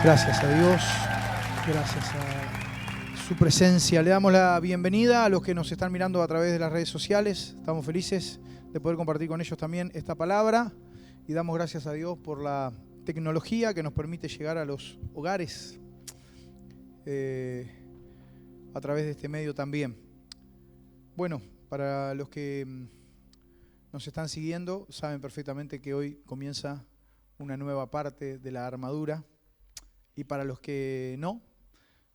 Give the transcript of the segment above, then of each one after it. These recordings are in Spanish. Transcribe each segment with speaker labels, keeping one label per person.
Speaker 1: Gracias a Dios, gracias a su presencia. Le damos la bienvenida a los que nos están mirando a través de las redes sociales. Estamos felices de poder compartir con ellos también esta palabra y damos gracias a Dios por la tecnología que nos permite llegar a los hogares a través de este medio también. Bueno, para los que nos están siguiendo, saben perfectamente que hoy comienza una nueva parte de la armadura. Y para los que no,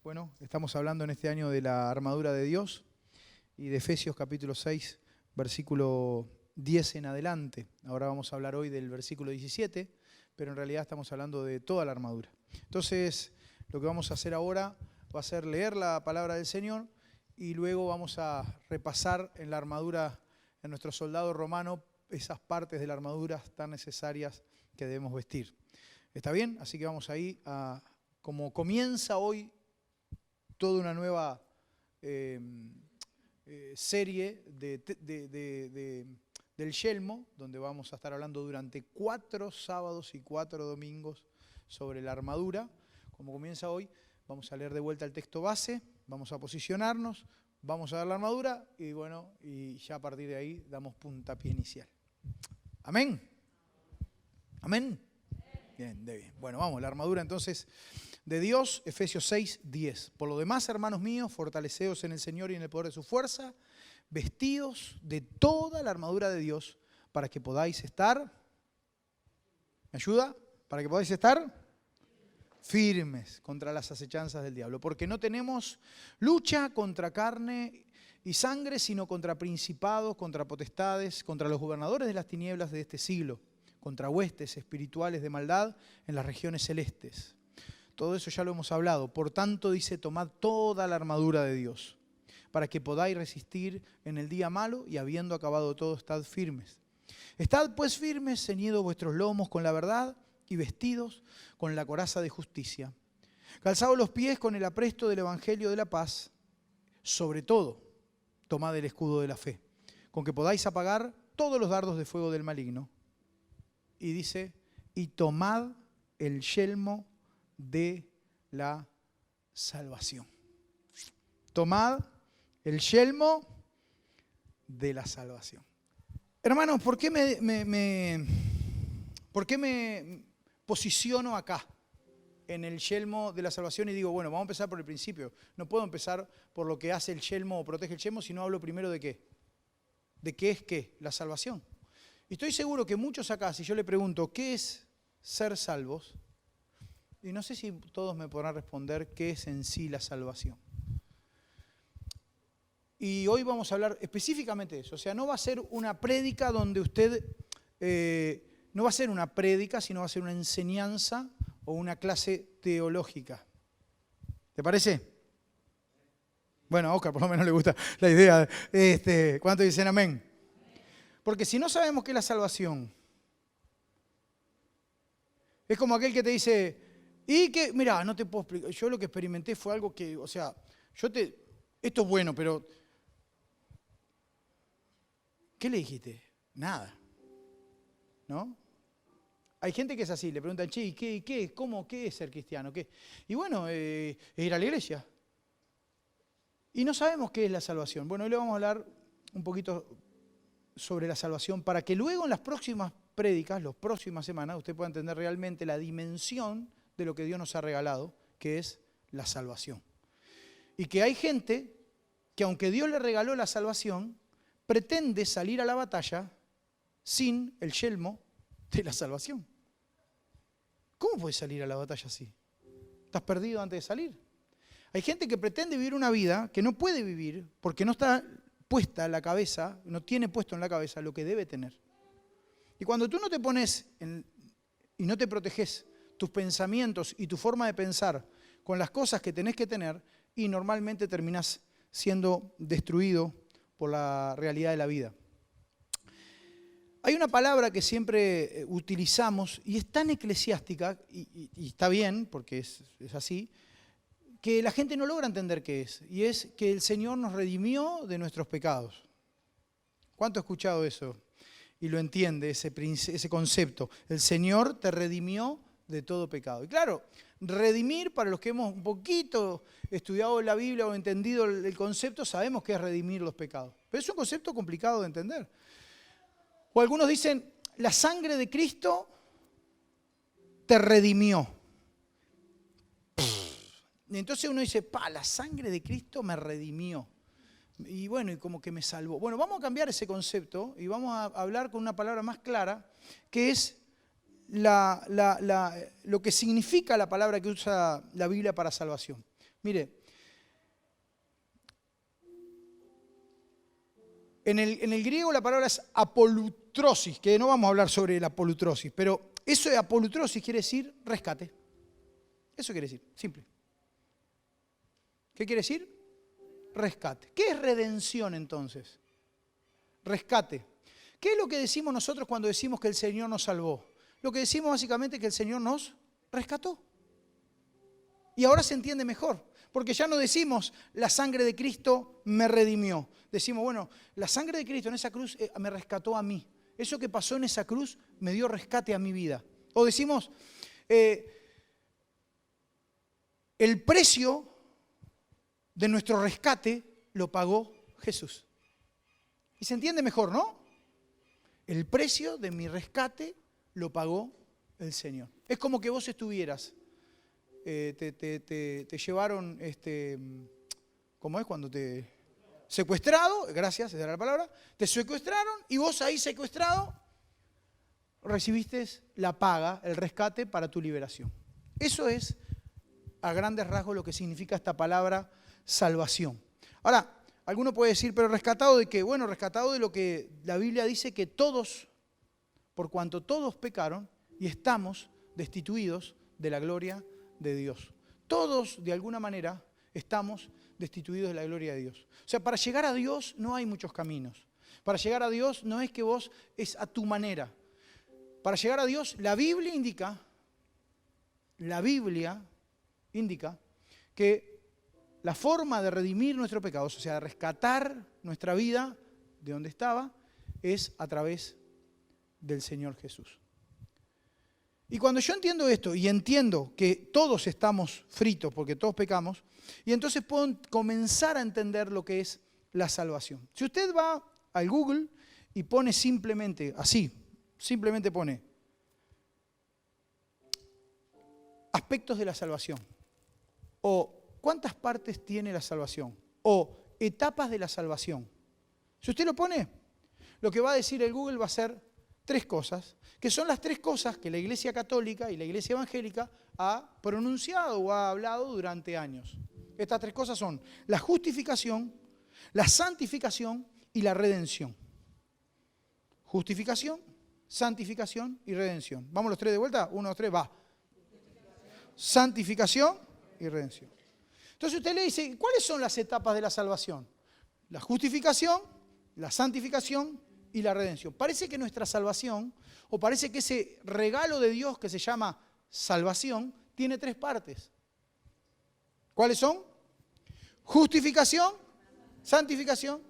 Speaker 1: bueno, estamos hablando en este año de la armadura de Dios y de Efesios capítulo 6, versículo 10 en adelante. Ahora vamos a hablar hoy del versículo 17, pero en realidad estamos hablando de toda la armadura. Entonces, lo que vamos a hacer ahora va a ser leer la palabra del Señor y luego vamos a repasar en la armadura, en nuestro soldado romano, esas partes de la armadura tan necesarias que debemos vestir. ¿Está bien? Así que vamos ahí a... Como comienza hoy toda una nueva serie del Yelmo, donde vamos a estar hablando durante 4 sábados y 4 domingos sobre la armadura. Como comienza hoy, vamos a leer de vuelta el texto base, vamos a posicionarnos, vamos a dar la armadura y bueno, y ya a partir de ahí damos puntapié inicial. ¿Amén? ¿Amén? Bien, de bien. Bueno, vamos, la armadura entonces de Dios, Efesios 6, 10. Por lo demás, hermanos míos, fortaleceos en el Señor y en el poder de su fuerza, vestidos de toda la armadura de Dios, para que podáis estar, ¿me ayuda? Para que podáis estar firmes contra las acechanzas del diablo. Porque no tenemos lucha contra carne y sangre, sino contra principados, contra potestades, contra los gobernadores de las tinieblas de este siglo, contra huestes espirituales de maldad en las regiones celestes. Todo eso ya lo hemos hablado. Por tanto, dice, tomad toda la armadura de Dios, para que podáis resistir en el día malo y habiendo acabado todo, estad firmes. Estad pues firmes, ceñidos vuestros lomos con la verdad y vestidos con la coraza de justicia. Calzados los pies con el apresto del evangelio de la paz. Sobre todo, tomad el escudo de la fe, con que podáis apagar todos los dardos de fuego del maligno. Y dice, y tomad el yelmo de la salvación. Tomad el yelmo de la salvación. Hermanos, ¿por qué me posiciono acá en el yelmo de la salvación? Y digo, bueno, vamos a empezar por el principio. No puedo empezar por lo que hace el yelmo o protege el yelmo, sino hablo primero de qué. ¿De qué es qué? La salvación. Y estoy seguro que muchos acá, si yo le pregunto, ¿qué es ser salvos? Y no sé si todos me podrán responder qué es en sí la salvación. Y hoy vamos a hablar específicamente de eso. O sea, no va a ser una prédica donde usted, no va a ser una prédica, sino va a ser una enseñanza o una clase teológica. ¿Te parece? Bueno, a Oscar por lo menos le gusta la idea. ¿Cuántos dicen amén? Porque si no sabemos qué es la salvación, es como aquel que te dice, y que, mira, no te puedo explicar, yo lo que experimenté fue algo que, o sea, esto es bueno, pero, ¿qué le dijiste? Nada, ¿no? Hay gente que es así, le preguntan, che, ¿y qué? ¿Cómo? ¿Qué es ser cristiano? ¿Qué? Y bueno, es ir a la iglesia. Y no sabemos qué es la salvación. Bueno, hoy le vamos a hablar un poquito sobre la salvación para que luego en las próximas prédicas, las próximas semanas, usted pueda entender realmente la dimensión de lo que Dios nos ha regalado, que es la salvación. Y que hay gente que aunque Dios le regaló la salvación, pretende salir a la batalla sin el yelmo de la salvación. ¿Cómo puedes salir a la batalla así? ¿Estás perdido antes de salir? Hay gente que pretende vivir una vida que no puede vivir porque no está puesta en la cabeza, no tiene puesto en la cabeza lo que debe tener. Y cuando tú no te pones y no te proteges tus pensamientos y tu forma de pensar con las cosas que tenés que tener, y normalmente terminás siendo destruido por la realidad de la vida. Hay una palabra que siempre utilizamos y es tan eclesiástica, y está bien porque es así, que la gente no logra entender qué es, y es que el Señor nos redimió de nuestros pecados. ¿Cuánto ha escuchado eso? Y lo entiende, ese concepto. El Señor te redimió de todo pecado. Y claro, redimir, para los que hemos un poquito estudiado la Biblia o entendido el concepto, sabemos qué es redimir los pecados. Pero es un concepto complicado de entender. O algunos dicen, la sangre de Cristo te redimió. Y entonces uno dice, la sangre de Cristo me redimió. Y bueno, y como que me salvó. Bueno, vamos a cambiar ese concepto y vamos a hablar con una palabra más clara, que es lo que significa la palabra que usa la Biblia para salvación. Mire, en el griego la palabra es apolutrosis, que no vamos a hablar sobre la apolutrosis, pero eso de apolutrosis quiere decir rescate. Eso quiere decir, simple. ¿Qué quiere decir? Rescate. ¿Qué es redención entonces? Rescate. ¿Qué es lo que decimos nosotros cuando decimos que el Señor nos salvó? Lo que decimos básicamente es que el Señor nos rescató. Y ahora se entiende mejor, porque ya no decimos la sangre de Cristo me redimió. Decimos, bueno, la sangre de Cristo en esa cruz me rescató a mí. Eso que pasó en esa cruz me dio rescate a mi vida. O decimos, el precio de nuestro rescate lo pagó Jesús. Y se entiende mejor, ¿no? El precio de mi rescate lo pagó el Señor. Es como que vos estuvieras, te llevaron, ¿cómo es cuando te secuestrado? Gracias, esa era la palabra. Te secuestraron y vos ahí secuestrado recibiste la paga, el rescate para tu liberación. Eso es, a grandes rasgos, lo que significa esta palabra salvación. Ahora, alguno puede decir, pero ¿rescatado de qué? Bueno, rescatado de lo que la Biblia dice que todos, por cuanto todos pecaron y estamos destituidos de la gloria de Dios. Todos, de alguna manera, estamos destituidos de la gloria de Dios. O sea, para llegar a Dios no hay muchos caminos. Para llegar a Dios no es que vos es a tu manera. Para llegar a Dios, la Biblia indica que la forma de redimir nuestros pecados, o sea, de rescatar nuestra vida de donde estaba, es a través del Señor Jesús. Y cuando yo entiendo esto y entiendo que todos estamos fritos porque todos pecamos, y entonces puedo comenzar a entender lo que es la salvación. Si usted va al Google y pone simplemente así, simplemente pone aspectos de la salvación, o cuántas partes tiene la salvación, o etapas de la salvación. Si usted lo pone, lo que va a decir el Google va a ser 3 cosas, que son las 3 cosas que la Iglesia Católica y la Iglesia Evangélica ha pronunciado o ha hablado durante años. Estas 3 cosas son la justificación, la santificación y la redención. Justificación, santificación y redención. ¿Vamos los 3 de vuelta? 1, 2, 3, va. Santificación y redención. Entonces usted le dice, ¿cuáles son las etapas de la salvación? La justificación, la santificación y la redención. Parece que nuestra salvación, o parece que ese regalo de Dios que se llama salvación, tiene 3 partes. ¿Cuáles son? Justificación, santificación.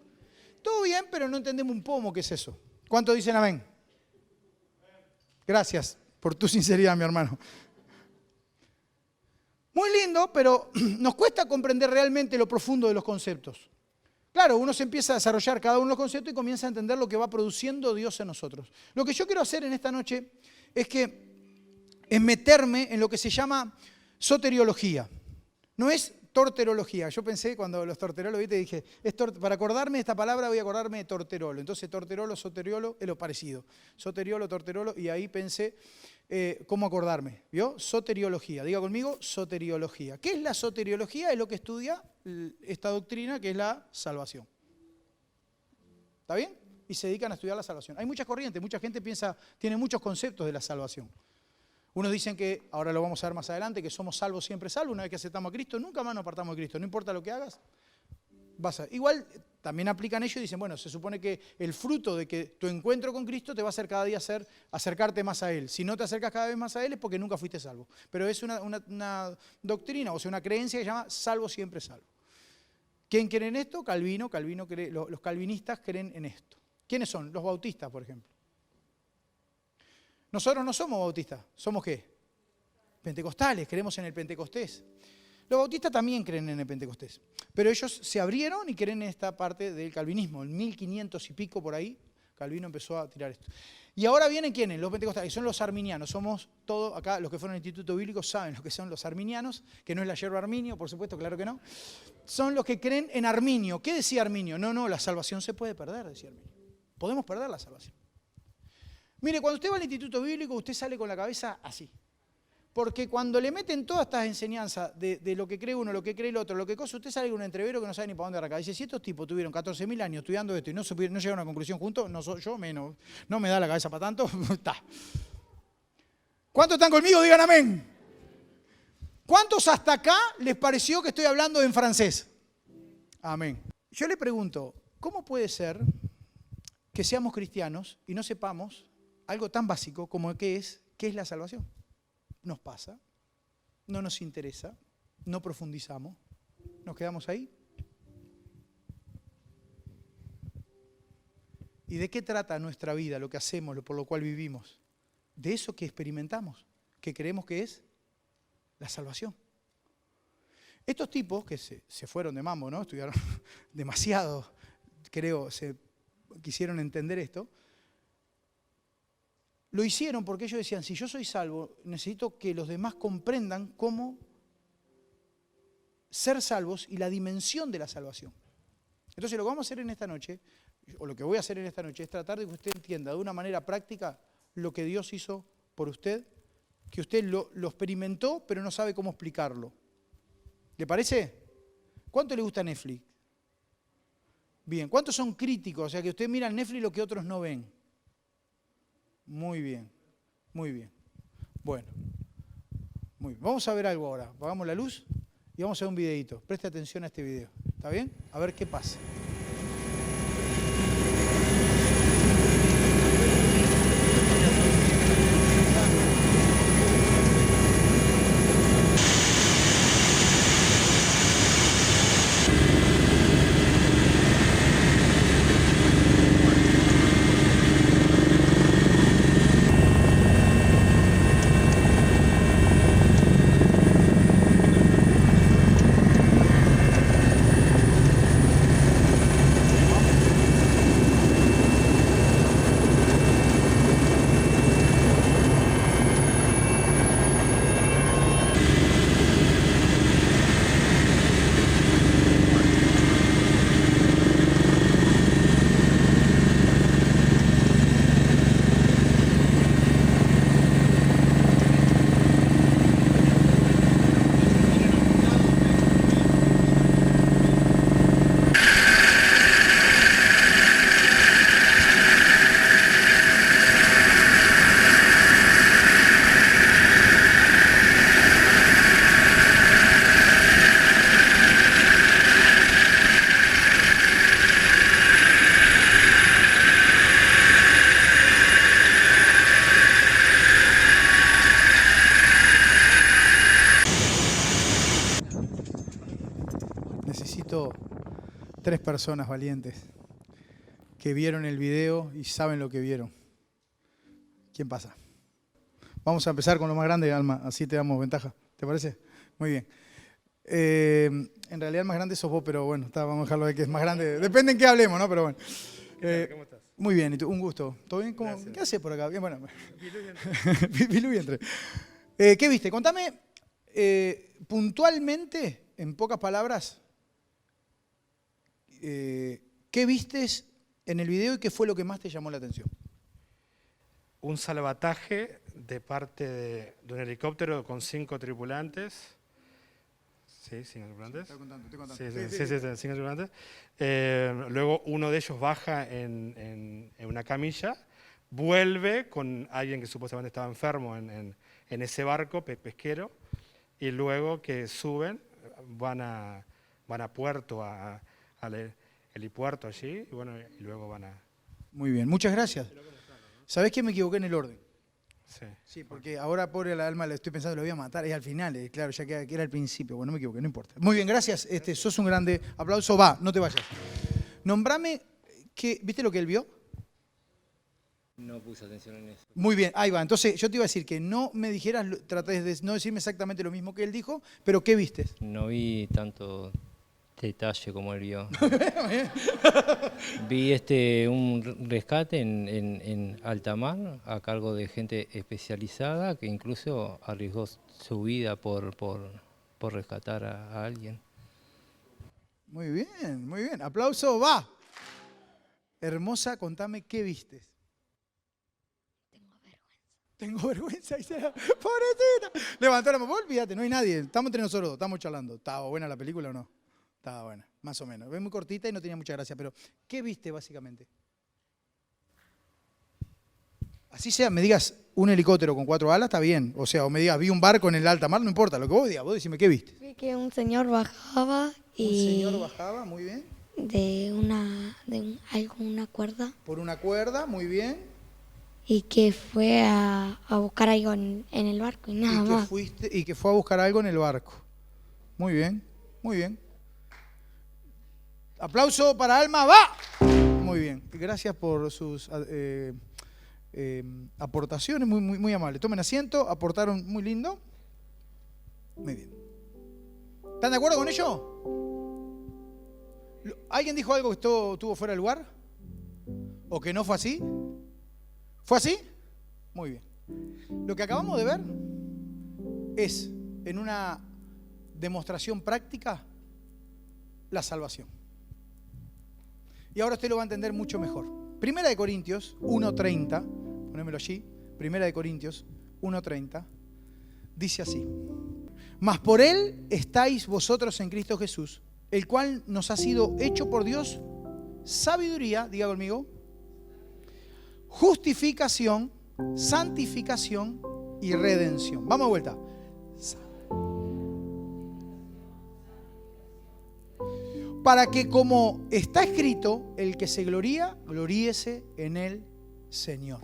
Speaker 1: Todo bien, pero no entendemos un pomo qué es eso. ¿Cuántos dicen amén? Gracias por tu sinceridad, mi hermano. Muy lindo, pero nos cuesta comprender realmente lo profundo de los conceptos. Claro, uno se empieza a desarrollar cada uno de los conceptos y comienza a entender lo que va produciendo Dios en nosotros. Lo que yo quiero hacer en esta noche es meterme en lo que se llama soteriología. No es torterología. Yo pensé cuando los torterólogos, ¿viste? Dije, para acordarme de esta palabra voy a acordarme de torterolo. Entonces torterolo, soteriolo es lo parecido. Soteriolo, torterolo, y ahí pensé cómo acordarme. ¿Vio? Soteriología. Diga conmigo, soteriología. ¿Qué es la soteriología? Es lo que estudia esta doctrina que es la salvación. ¿Está bien? Y se dedican a estudiar la salvación. Hay muchas corrientes, mucha gente tiene muchos conceptos de la salvación. Unos dicen que, ahora lo vamos a ver más adelante, que somos salvos siempre salvos. Una vez que aceptamos a Cristo, nunca más nos apartamos de Cristo. No importa lo que hagas, igual también aplican ellos y dicen, bueno, se supone que el fruto de que tu encuentro con Cristo te va a hacer cada día acercarte más a Él. Si no te acercas cada vez más a Él es porque nunca fuiste salvo. Pero es una doctrina, o sea, una creencia que se llama salvo siempre salvo. ¿Quién cree en esto? Calvino. Los calvinistas creen en esto. ¿Quiénes son? Los bautistas, por ejemplo. Nosotros no somos bautistas. ¿Somos qué? pentecostales, creemos en el Pentecostés. Los bautistas también creen en el Pentecostés, pero ellos se abrieron y creen en esta parte del calvinismo. En 1500 y pico por ahí, Calvino empezó a tirar esto. Y ahora vienen ¿quiénes? Los pentecostales, son los arminianos. Somos todos, acá los que fueron al Instituto Bíblico saben lo que son los arminianos, que no es la yerba arminio, por supuesto, claro que no. Son los que creen en Arminio. ¿Qué decía Arminio? No, la salvación se puede perder, decía Arminio. Podemos perder la salvación. Mire, cuando usted va al Instituto Bíblico, usted sale con la cabeza así. Porque cuando le meten todas estas enseñanzas de lo que cree uno, lo que cree el otro, lo que cosa, usted sale con un entrevero que no sabe ni para dónde arrancar. Dice, si estos tipos tuvieron 14.000 años estudiando esto y no llegaron a una conclusión juntos, no soy yo menos, no me da la cabeza para tanto. Está. ¿Cuántos están conmigo? Digan amén. ¿Cuántos hasta acá les pareció que estoy hablando en francés? Amén. Yo le pregunto, ¿cómo puede ser que seamos cristianos y no sepamos algo tan básico como qué es la salvación? Nos pasa, no nos interesa, no profundizamos, nos quedamos ahí. ¿Y de qué trata nuestra vida, lo que hacemos, por lo cual vivimos? De eso que experimentamos, que creemos que es la salvación. Estos tipos que se fueron de mambo, ¿no? Estudiaron demasiado, creo, se quisieron entender esto. Lo hicieron porque ellos decían, si yo soy salvo, necesito que los demás comprendan cómo ser salvos y la dimensión de la salvación. Entonces lo que vamos a hacer en esta noche, o lo que voy a hacer en esta noche, es tratar de que usted entienda de una manera práctica lo que Dios hizo por usted, que usted lo experimentó, pero no sabe cómo explicarlo. ¿Le parece? ¿Cuánto le gusta Netflix? Bien. ¿Cuántos son críticos? O sea, que usted mira en Netflix lo que otros no ven. Muy bien, muy bien. Bueno, muy bien. Vamos a ver algo ahora. Apagamos la luz y vamos a ver un videito. Preste atención a este video. ¿Está bien? A ver qué pasa. Necesito 3 personas valientes que vieron el video y saben lo que vieron. ¿Quién pasa? Vamos a empezar con lo más grande, Alma, así te damos ventaja. ¿Te parece? Muy bien. En realidad el más grande sos vos, pero bueno, vamos a dejarlo de que es más grande. Depende en qué hablemos, ¿no? Pero bueno.
Speaker 2: ¿Qué tal? ¿Cómo estás?
Speaker 1: Muy bien, ¿y tú? Un gusto. ¿Todo bien? ¿Qué haces por acá? Bien, bueno. Pilú y entre. ¿Qué viste? Contame puntualmente, en pocas palabras, ¿qué vistes en el video y qué fue lo que más te llamó la atención?
Speaker 2: Un salvataje de parte de un helicóptero con 5 tripulantes. Sí, 5 tripulantes.
Speaker 1: Estoy contando.
Speaker 2: Sí, 5 tripulantes. Luego uno de ellos baja en una camilla, vuelve con alguien que supuestamente estaba enfermo en ese barco pesquero, y luego que suben, van a Puerto, al helipuerto allí, y bueno, y luego van a...
Speaker 1: Muy bien, muchas gracias. ¿Sabés que me equivoqué en el orden?
Speaker 2: Sí.
Speaker 1: Sí, porque ahora pobre la Alma le estoy pensando, lo voy a matar, es al final, claro, ya que era al principio, bueno, no me equivoqué, no importa. Muy bien, gracias, sos un grande, aplauso, va, no te vayas. Nombrame, ¿viste lo que él vio?
Speaker 3: No puse atención en eso.
Speaker 1: Muy bien, ahí va. Entonces yo te iba a decir que no me dijeras, trates de no decirme exactamente lo mismo que él dijo, pero ¿qué viste?
Speaker 3: No vi tanto detalle como él vio. Vi un rescate en alta mar a cargo de gente especializada que incluso arriesgó su vida por rescatar a alguien.
Speaker 1: Muy bien, muy bien. Aplauso, va. Hermosa, contame qué viste. Tengo vergüenza, Isela. Pobrecita. Levantó la mano, olvídate, no hay nadie. Estamos entre nosotros dos, estamos charlando. ¿Estaba buena la película o no? Estaba buena, más o menos. Es muy cortita y no tenía mucha gracia, pero ¿qué viste básicamente? Así sea, me digas un helicóptero con 4 alas, está bien. O sea, o me digas, vi un barco en el alta mar, no importa, lo que vos digas, vos decime qué viste.
Speaker 4: Vi que un señor bajaba
Speaker 1: Un
Speaker 4: y
Speaker 1: señor bajaba, muy bien.
Speaker 4: una cuerda
Speaker 1: Por una cuerda, muy bien.
Speaker 4: y que fue a buscar algo en el barco y nada más.
Speaker 1: Y que fue a buscar algo en el barco. Muy bien, muy bien. Aplauso para Alma, va. Muy bien, gracias por sus aportaciones, muy amables. Tomen asiento, aportaron muy lindo. Muy bien. ¿Están de acuerdo con ello? ¿Alguien dijo algo que estuvo fuera de lugar? ¿O que no fue así? ¿Fue así? Muy bien. Lo que acabamos de ver es, en una demostración práctica, la salvación. Y ahora usted lo va a entender mucho mejor. Primera de Corintios 1:30, ponémelo allí, Primera de Corintios 1:30, dice así: mas por él estáis vosotros en Cristo Jesús, el cual nos ha sido hecho por Dios sabiduría, diga conmigo, justificación, santificación y redención. Vamos de vuelta. Para que, como está escrito, el que se gloría, gloríese en el Señor.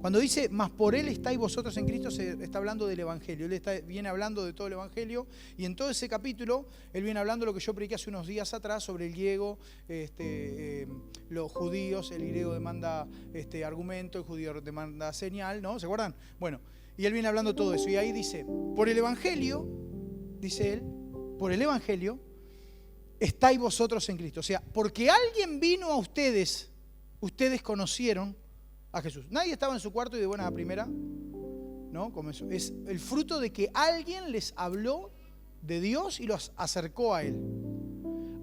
Speaker 1: Cuando dice, mas por él estáis vosotros en Cristo, se está hablando del Evangelio. Él viene hablando de todo el Evangelio, y en todo ese capítulo, él viene hablando de lo que yo prediqué hace unos días atrás sobre el griego, los judíos, el griego demanda argumento, el judío demanda señal, ¿no? ¿Se acuerdan? Bueno, y él viene hablando de todo eso, y ahí dice, por el Evangelio, dice él, por el Evangelio, estáis vosotros en Cristo. O sea, porque alguien vino a ustedes, ustedes conocieron a Jesús. Nadie estaba en su cuarto y de buena primera, ¿no? Como eso. Es el fruto de que alguien les habló de Dios y los acercó a Él.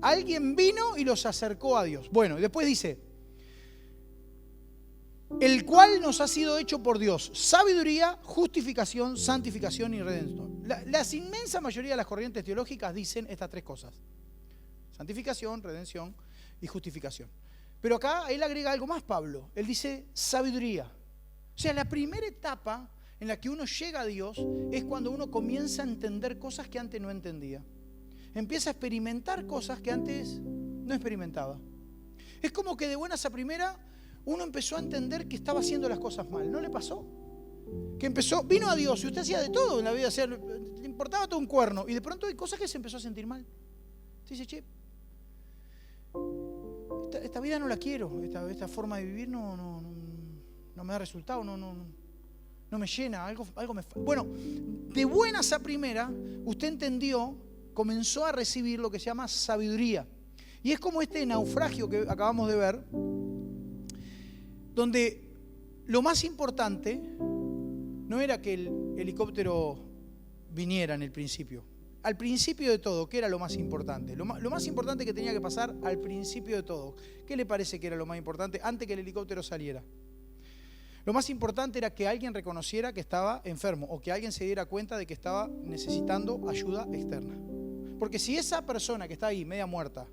Speaker 1: Alguien vino y los acercó a Dios. Bueno, y después dice, el cual nos ha sido hecho por Dios sabiduría, justificación, santificación y redención. La inmensa mayoría de las corrientes teológicas dicen estas tres cosas: santificación, redención y justificación. Pero acá él agrega algo más, Pablo. Él dice sabiduría. O sea, la primera etapa en la que uno llega a Dios es cuando uno comienza a entender cosas que antes no entendía. Empieza a experimentar cosas que antes no experimentaba. Es como que de buenas a primera uno empezó a entender que estaba haciendo las cosas mal. ¿No le pasó? Que vino a Dios y usted hacía de todo en la vida. O sea, le importaba todo un cuerno. Y de pronto hay cosas que se empezó a sentir mal. Dice, che, esta vida no la quiero, esta forma de vivir no me da resultado, no me llena, algo me falta. Bueno, de buenas a primera, usted entendió, comenzó a recibir lo que se llama sabiduría. Y es como este naufragio que acabamos de ver, donde lo más importante no era que el helicóptero viniera en el principio. Al principio de todo, ¿qué era lo más importante? Lo más importante que tenía que pasar al principio de todo. ¿Qué le parece que era lo más importante antes que el helicóptero saliera? Lo más importante era que alguien reconociera que estaba enfermo o que alguien se diera cuenta de que estaba necesitando ayuda externa. Porque si esa persona que está ahí media muerta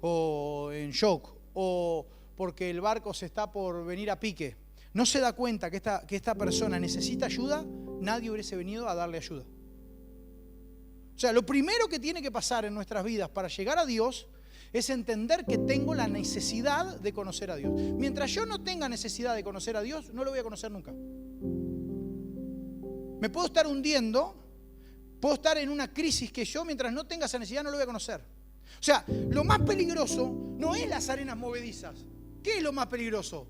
Speaker 1: o en shock o porque el barco se está por venir a pique, no se da cuenta que esta persona necesita ayuda, nadie hubiese venido a darle ayuda. O sea, lo primero que tiene que pasar en nuestras vidas para llegar a Dios es entender que tengo la necesidad de conocer a Dios. Mientras yo no tenga necesidad de conocer a Dios, no lo voy a conocer nunca. Me puedo estar hundiendo, puedo estar en una crisis que yo, mientras no tenga esa necesidad, no lo voy a conocer. O sea, lo más peligroso no es las arenas movedizas. ¿Qué es lo más peligroso?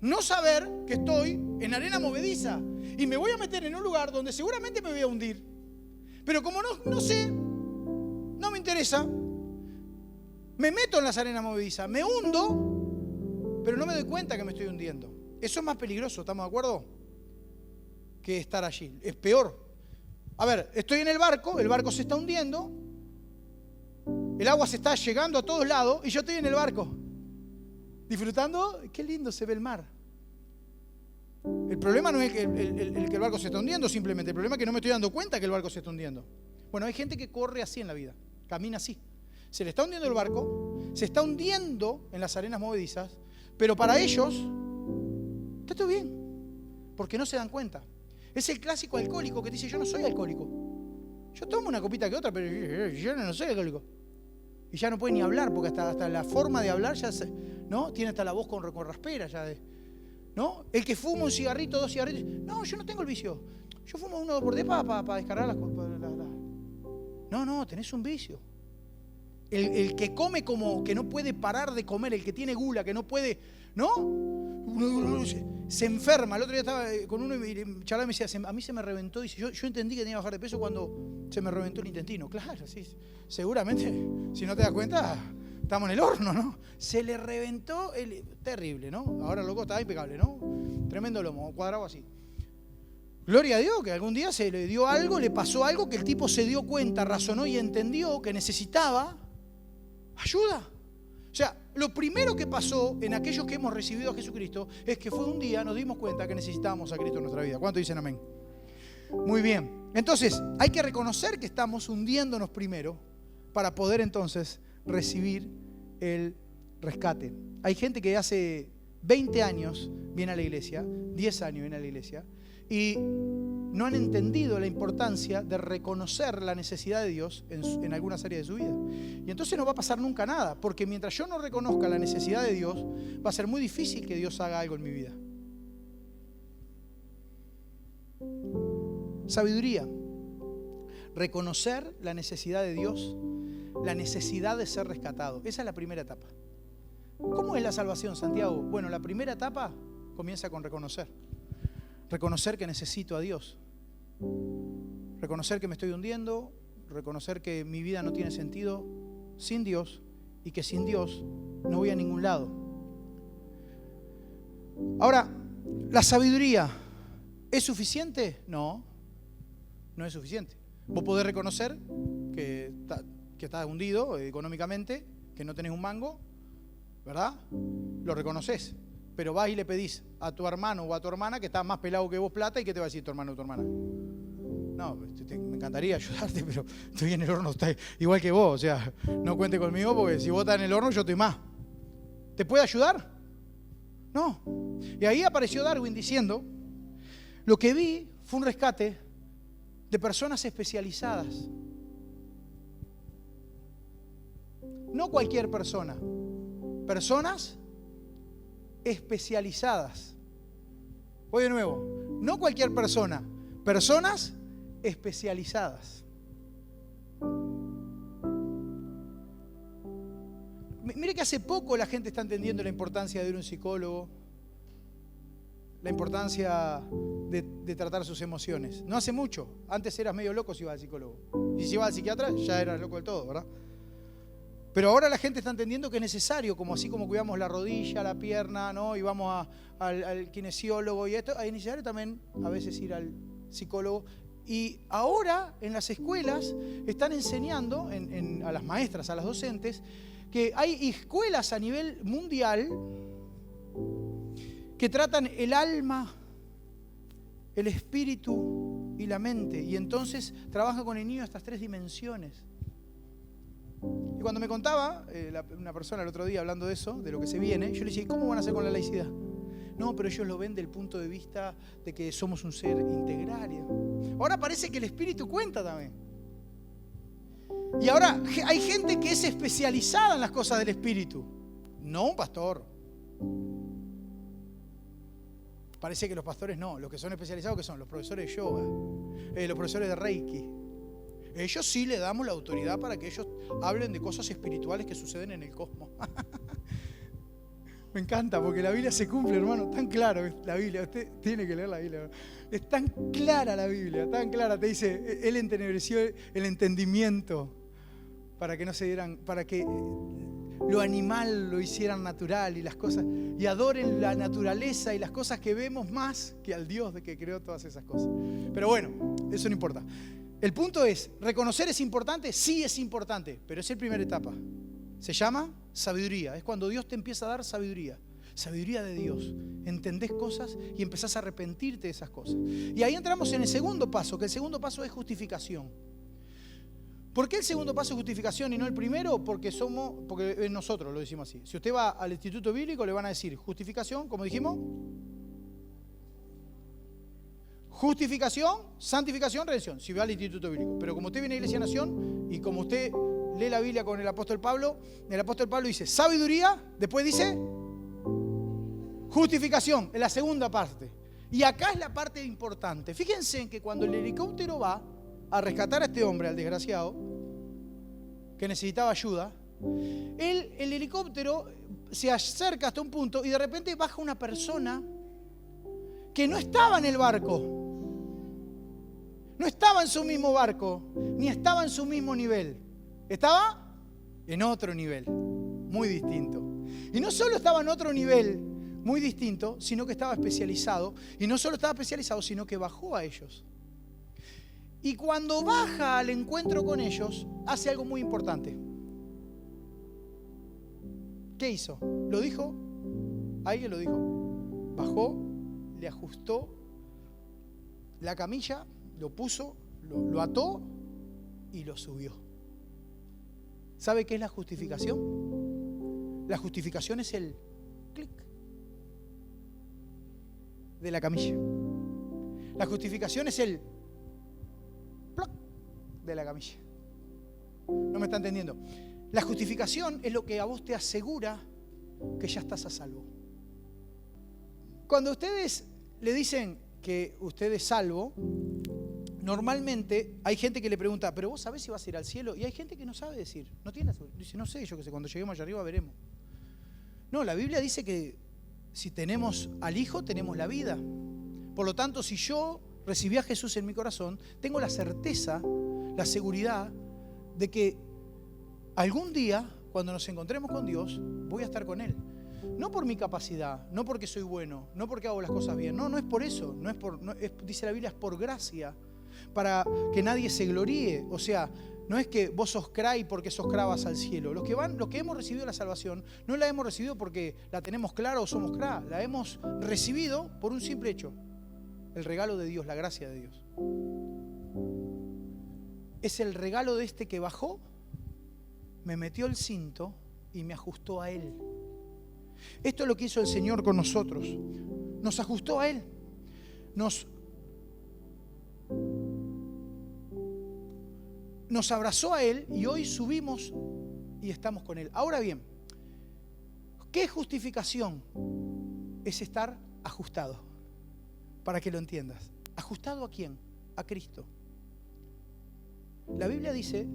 Speaker 1: no saber que estoy en arena movediza y me voy a meter en un lugar donde seguramente me voy a hundir. Pero como no sé, no me interesa, me meto en las arenas movedizas, me hundo, pero no me doy cuenta que me estoy hundiendo. Eso es más peligroso, ¿estamos de acuerdo? Que estar allí. Es peor. A ver, estoy en el barco se está hundiendo, el agua se está llegando a todos lados y yo estoy en el barco, disfrutando. Qué lindo se ve el mar. El problema no es que el barco se está hundiendo simplemente, el problema es que no me estoy dando cuenta que el barco se está hundiendo. Bueno, hay gente que corre así en la vida, camina así. Se le está hundiendo el barco, se está hundiendo en las arenas movedizas, pero para ellos está todo bien, porque no se dan cuenta. Es el clásico alcohólico que dice: yo no soy alcohólico. Yo tomo una copita que otra, pero yo no soy alcohólico. Y ya no puede ni hablar, porque hasta la forma de hablar ya ¿no? Tiene hasta la voz con raspera ya ¿no? El que fuma un cigarrito, 2 cigarritos, no, yo no tengo el vicio. Yo fumo 1 o 2 por día para descargar las cosas. No, tenés un vicio. El que come como que no puede parar de comer, el que tiene gula, que no puede, ¿no? Se enferma. El otro día estaba con uno y charlaba y me decía: a mí se me reventó. Dice: yo entendí que tenía que bajar de peso cuando se me reventó el intestino. Claro, sí, seguramente, si no te das cuenta, estamos en el horno, ¿no? Se le reventó terrible, ¿no? Ahora loco está impecable, ¿no? Tremendo lomo, cuadrado así. Gloria a Dios que algún día se le dio algo, le pasó algo que el tipo se dio cuenta, razonó y entendió que necesitaba ayuda. O sea, lo primero que pasó en aquellos que hemos recibido a Jesucristo es que fue un día, nos dimos cuenta que necesitábamos a Cristo en nuestra vida. ¿Cuántos dicen amén? Muy bien. Entonces, hay que reconocer que estamos hundiéndonos primero para poder entonces recibir el rescate. Hay gente que hace 20 años viene a la iglesia, 10 años viene a la iglesia, y no han entendido la importancia de reconocer la necesidad de Dios en algunas áreas de su vida. Y entonces no va a pasar nunca nada, porque mientras yo no reconozca la necesidad de Dios, va a ser muy difícil que Dios haga algo en mi vida. Sabiduría. Reconocer la necesidad de Dios, la necesidad de ser rescatado. Esa es la primera etapa. ¿Cómo es la salvación, Santiago? Bueno, la primera etapa comienza con reconocer. Reconocer que necesito a Dios. Reconocer que me estoy hundiendo. Reconocer que mi vida no tiene sentido sin Dios y que sin Dios no voy a ningún lado. Ahora, ¿la sabiduría es suficiente? No, no es suficiente. Vos podés reconocer que estás hundido económicamente, que no tenés un mango, ¿verdad? Lo reconoces. Pero vas y le pedís a tu hermano o a tu hermana que está más pelado que vos plata, ¿y qué te va a decir tu hermano o tu hermana? No, me encantaría ayudarte, pero estoy en el horno, estoy igual que vos. O sea, no cuente conmigo porque si vos estás en el horno yo estoy más. ¿Te puede ayudar? No. Y ahí apareció Darwin diciendo: lo que vi fue un rescate de personas especializadas. No cualquier persona. Personas especializadas. Voy de nuevo. No cualquier persona. Personas especializadas. Mire que hace poco la gente está entendiendo la importancia de ir a un psicólogo, la importancia de tratar sus emociones. No hace mucho. Antes eras medio loco si ibas al psicólogo. Y si ibas al psiquiatra ya eras loco del todo, ¿verdad? Pero ahora la gente está entendiendo que es necesario, como así como cuidamos la rodilla, la pierna, ¿no? Y vamos al kinesiólogo y esto, es necesario también a veces ir al psicólogo. Y ahora en las escuelas están enseñando a las maestras, a las docentes, que hay escuelas a nivel mundial que tratan el alma, el espíritu y la mente. Y entonces trabajan con el niño estas 3 dimensiones. Y cuando me contaba una persona el otro día hablando de eso, de lo que se viene, yo le decía: ¿y cómo van a hacer con la laicidad? No, pero ellos lo ven del punto de vista de que somos un ser integral. Ahora parece que el espíritu cuenta también. Y ahora hay gente que es especializada en las cosas del espíritu. No un pastor. Parece que los pastores no. Los que son especializados, ¿qué son? Los profesores de yoga, los profesores de Reiki. Ellos sí le damos la autoridad para que ellos hablen de cosas espirituales que suceden en el cosmos. Me encanta porque la Biblia se cumple, hermano, tan claro es la Biblia. Usted tiene que leer la Biblia. Es tan clara la Biblia, tan clara. Te dice, Él entenebreció el entendimiento para que no se dieran, para que lo animal lo hicieran natural y las cosas, y adoren la naturaleza y las cosas que vemos más que al Dios de que creó todas esas cosas. Pero bueno, eso no importa. El punto es, ¿reconocer es importante? Sí es importante, pero es la primera etapa. Se llama sabiduría. Es cuando Dios te empieza a dar sabiduría. Sabiduría de Dios. Entendés cosas y empezás a arrepentirte de esas cosas. Y ahí entramos en el segundo paso, que el segundo paso es justificación. ¿Por qué el segundo paso es justificación y no el primero? Porque nosotros lo decimos así. Si usted va al Instituto Bíblico, le van a decir justificación, como dijimos. Justificación, santificación, redención. Si va al Instituto Bíblico. Pero como usted viene a Iglesia Nación y como usted lee la Biblia con el apóstol Pablo dice sabiduría, después dice justificación, en la segunda parte. Y acá es la parte importante. Fíjense en que cuando el helicóptero va a rescatar a este hombre, al desgraciado, que necesitaba ayuda, el helicóptero se acerca hasta un punto y de repente baja una persona que no estaba en el barco, no estaba en su mismo barco, ni estaba en su mismo nivel. Estaba en otro nivel, muy distinto. Y no solo estaba en otro nivel muy distinto, sino que estaba especializado. Y no solo estaba especializado, sino que bajó a ellos. Y cuando baja al encuentro con ellos, hace algo muy importante. ¿Qué hizo? ¿Lo dijo? Alguien lo dijo. Bajó, le ajustó la camilla, lo puso, lo ató y lo subió. ¿Sabe qué es la justificación? La justificación es el clic de la camilla. La justificación es el ploc de la camilla. ¿No me está entendiendo? La justificación es lo que a vos te asegura que ya estás a salvo. Cuando ustedes le dicen que usted es salvo, normalmente hay gente que le pregunta, ¿pero vos sabés si vas a ir al cielo? Y hay gente que no sabe decir, no tiene la seguridad. Dice, no sé, yo qué sé, cuando lleguemos allá arriba veremos. No, la Biblia dice que si tenemos al Hijo, tenemos la vida. Por lo tanto, si yo recibí a Jesús en mi corazón, tengo la certeza, la seguridad de que algún día, cuando nos encontremos con Dios, voy a estar con Él. No por mi capacidad, no porque soy bueno, no porque hago las cosas bien. No, no es por eso. Dice la Biblia, es por gracia, para que nadie se gloríe. O sea, no es que vos sos cra y porque sos cra vas al cielo. Los que hemos recibido la salvación, no la hemos recibido porque la tenemos clara o somos cra. La hemos recibido por un simple hecho. El regalo de Dios, la gracia de Dios. Es el regalo de este que bajó, me metió el cinto y me ajustó a Él. Esto es lo que hizo el Señor con nosotros. Nos ajustó a Él. Nos abrazó a Él y hoy subimos y estamos con Él. Ahora bien, ¿qué justificación? Es estar ajustado. Para que lo entiendas. ¿Ajustado a quién? A Cristo. La Biblia dice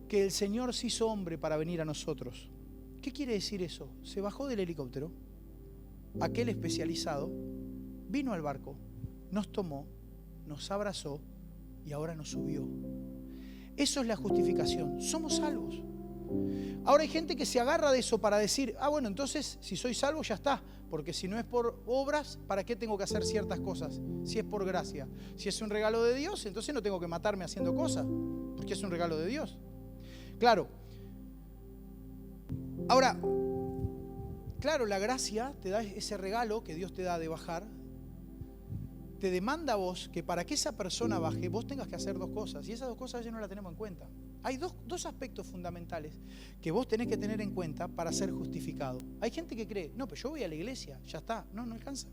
Speaker 1: que el Señor se hizo hombre para venir a nosotros. ¿Qué quiere decir eso? Se bajó del helicóptero, aquel especializado, vino al barco, nos tomó, nos abrazó y ahora nos subió. Eso es la justificación. Somos salvos. Ahora hay gente que se agarra de eso para decir, bueno, entonces si soy salvo ya está, porque si no es por obras, ¿para qué tengo que hacer ciertas cosas? Si es por gracia. Si es un regalo de Dios, entonces no tengo que matarme haciendo cosas, porque es un regalo de Dios. Claro. Ahora, claro, la gracia te da ese regalo que Dios te da de bajar, te demanda a vos que para que esa persona baje, vos tengas que hacer dos cosas, y esas dos cosas a veces no las tenemos en cuenta. Hay dos aspectos fundamentales que vos tenés que tener en cuenta para ser justificado. Hay gente que cree, no, pero yo voy a la iglesia, ya está, no alcanza.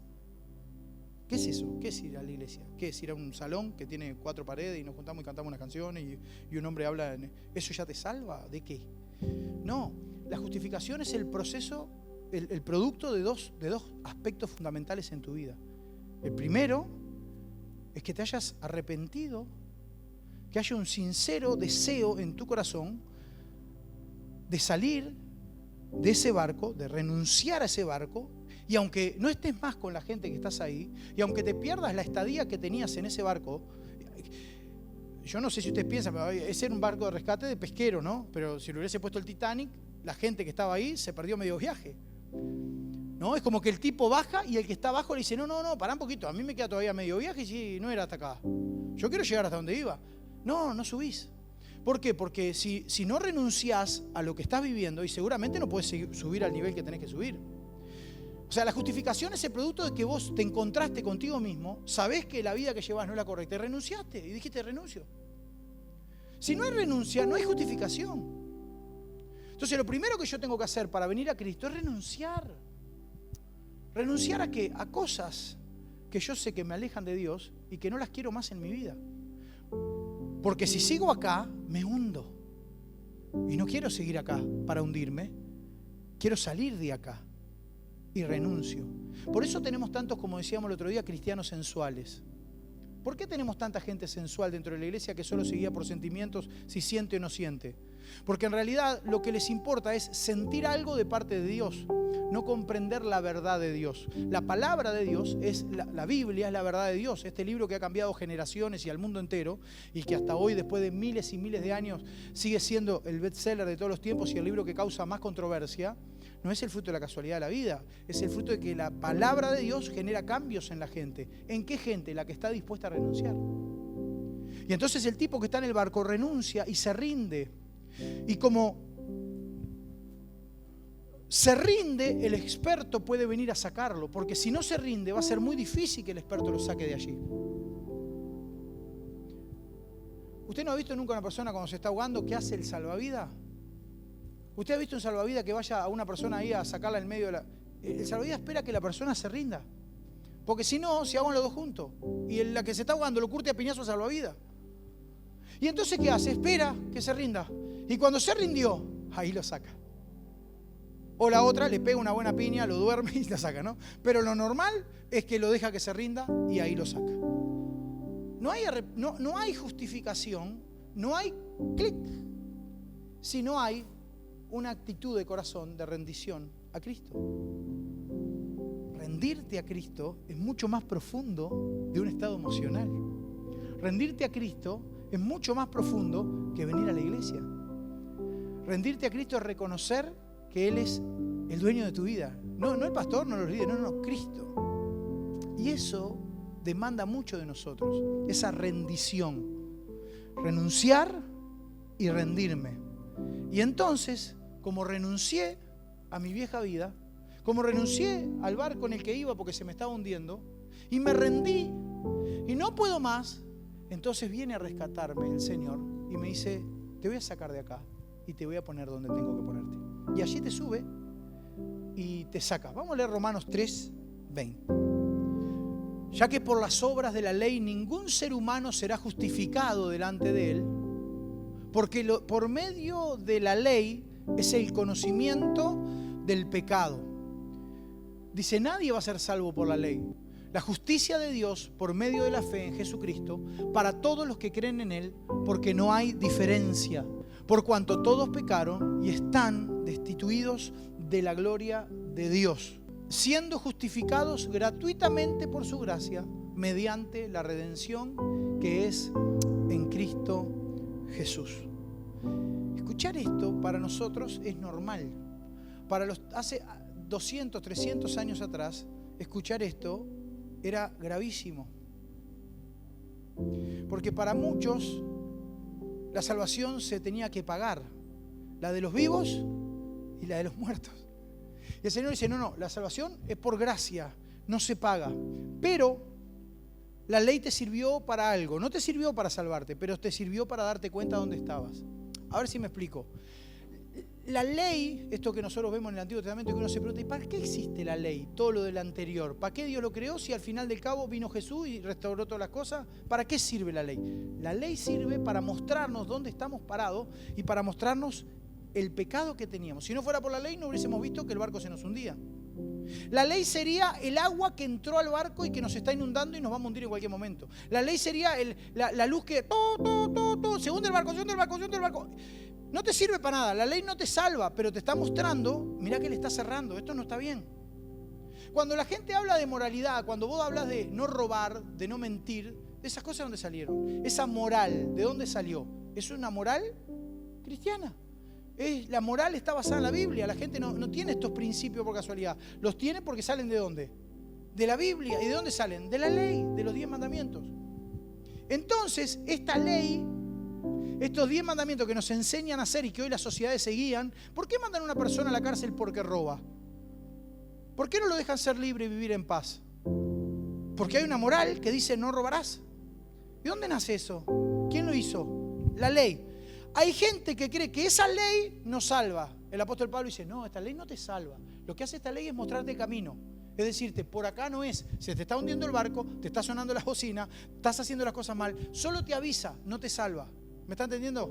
Speaker 1: ¿Qué es eso? ¿Qué es ir a la iglesia? ¿Qué es ir a un salón que tiene 4 paredes y nos juntamos y cantamos unas canciones y un hombre habla? ¿Eso ya te salva? ¿De qué? No, la justificación es el proceso, el producto de dos aspectos fundamentales en tu vida. El primero es que te hayas arrepentido, que haya un sincero deseo en tu corazón de salir de ese barco, de renunciar a ese barco, y aunque no estés más con la gente que estás ahí, y aunque te pierdas la estadía que tenías en ese barco, yo no sé si ustedes piensan, ese era un barco de rescate de pesquero, ¿no? Pero si lo hubiese puesto el Titanic, la gente que estaba ahí se perdió medio viaje. ¿No? Es como que el tipo baja y el que está abajo le dice, no, pará un poquito, a mí me queda todavía medio viaje y si no era hasta acá. Yo quiero llegar hasta donde iba. No subís. ¿Por qué? Porque si no renunciás a lo que estás viviendo, y seguramente no puedes subir al nivel que tenés que subir. O sea, la justificación es el producto de que vos te encontraste contigo mismo, sabés que la vida que llevas no es la correcta y renunciaste y dijiste renuncio. Si no hay renuncia, no hay justificación. Entonces lo primero que yo tengo que hacer para venir a Cristo es renunciar. ¿Renunciar a qué? A cosas que yo sé que me alejan de Dios y que no las quiero más en mi vida. Porque si sigo acá, me hundo. Y no quiero seguir acá para hundirme. Quiero salir de acá. Y renuncio. Por eso tenemos tantos, como decíamos el otro día, cristianos sensuales. ¿Por qué tenemos tanta gente sensual dentro de la iglesia que solo se guía por sentimientos, si siente o no siente? Porque en realidad lo que les importa es sentir algo de parte de Dios, no comprender la verdad de Dios. La palabra de Dios, la Biblia es la verdad de Dios. Este libro que ha cambiado generaciones y al mundo entero, y que hasta hoy, después de miles y miles de años, sigue siendo el bestseller de todos los tiempos y el libro que causa más controversia, no es el fruto de la casualidad de la vida, es el fruto de que la palabra de Dios genera cambios en la gente. ¿En qué gente? La que está dispuesta a renunciar. Y entonces el tipo que está en el barco renuncia y se rinde. Y como se rinde, el experto puede venir a sacarlo, porque si no se rinde va a ser muy difícil que el experto lo saque de allí. ¿Usted no ha visto nunca una persona cuando se está ahogando que hace el salvavidas? ¿Usted ha visto un salvavidas que vaya a una persona ahí a sacarla en medio de la... El salvavidas espera que la persona se rinda, porque si no, se ahogan los dos juntos y la que se está ahogando lo curte a piñazo al salvavidas. Y entonces ¿qué hace? Espera que se rinda, y cuando se rindió, ahí lo saca. O la otra le pega una buena piña, lo duerme y la saca, ¿no? Pero lo normal es que lo deja que se rinda y ahí lo saca. No hay justificación, no hay clic, si no hay una actitud de corazón de rendición a Cristo. Rendirte a Cristo es mucho más profundo de un estado emocional. Rendirte a Cristo es mucho más profundo que venir a la iglesia. Rendirte a Cristo es reconocer que Él es el dueño de tu vida. No el pastor, no los líderes, no, Cristo. Y eso demanda mucho de nosotros, esa rendición. Renunciar y rendirme. Y entonces, como renuncié a mi vieja vida, como renuncié al barco en el que iba porque se me estaba hundiendo, y me rendí, y no puedo más, entonces viene a rescatarme el Señor y me dice, te voy a sacar de acá y te voy a poner donde tengo que ponerte. Y allí te sube y te saca. Vamos a leer Romanos 3:20. Ya que por las obras de la ley ningún ser humano será justificado delante de él, porque por medio de la ley es el conocimiento del pecado. Dice, nadie va a ser salvo por la ley. La justicia de Dios por medio de la fe en Jesucristo para todos los que creen en Él, porque no hay diferencia, por cuanto todos pecaron y están destituidos de la gloria de Dios, siendo justificados gratuitamente por su gracia mediante la redención que es en Cristo Jesús. Escuchar esto para nosotros es normal. Hace 200, 300 años atrás, escuchar esto era gravísimo. Porque para muchos la salvación se tenía que pagar, la de los vivos y la de los muertos. Y el Señor dice, no, la salvación es por gracia, no se paga. Pero la ley te sirvió para algo, no te sirvió para salvarte, pero te sirvió para darte cuenta de dónde estabas. A ver si me explico. La ley, esto que nosotros vemos en el Antiguo Testamento, que uno se pregunta, ¿y para qué existe la ley? Todo lo del anterior. ¿Para qué Dios lo creó si al final del cabo vino Jesús y restauró todas las cosas? ¿Para qué sirve la ley? La ley sirve para mostrarnos dónde estamos parados y para mostrarnos el pecado que teníamos. Si no fuera por la ley no hubiésemos visto que el barco se nos hundía. La ley sería el agua que entró al barco y que nos está inundando y nos va a hundir en cualquier momento. La ley sería la luz que se hunde el barco. No te sirve para nada. La ley no te salva, pero te está mostrando, mirá que le está cerrando. Esto no está bien. Cuando la gente habla de moralidad, cuando vos hablas de no robar, de no mentir, de esas cosas, ¿de dónde salieron? Esa moral, ¿de dónde salió? ¿Es una moral cristiana? La moral está basada en la Biblia. La gente no tiene estos principios por casualidad. Los tiene porque salen ¿de dónde? De la Biblia. ¿Y de dónde salen? De la ley, de los 10 mandamientos. Entonces, esta ley, estos 10 mandamientos que nos enseñan a hacer y que hoy las sociedades se guían, ¿por qué mandan a una persona a la cárcel porque roba? ¿Por qué no lo dejan ser libre y vivir en paz? Porque hay una moral que dice no robarás. ¿De dónde nace eso? ¿Quién lo hizo? La ley. Hay gente que cree que esa ley nos salva. El apóstol Pablo dice, no, esta ley no te salva. Lo que hace esta ley es mostrarte camino. Es decirte, por acá no es. Se te está hundiendo el barco, te está sonando la bocina, estás haciendo las cosas mal. Solo te avisa, no te salva. ¿Me está entendiendo?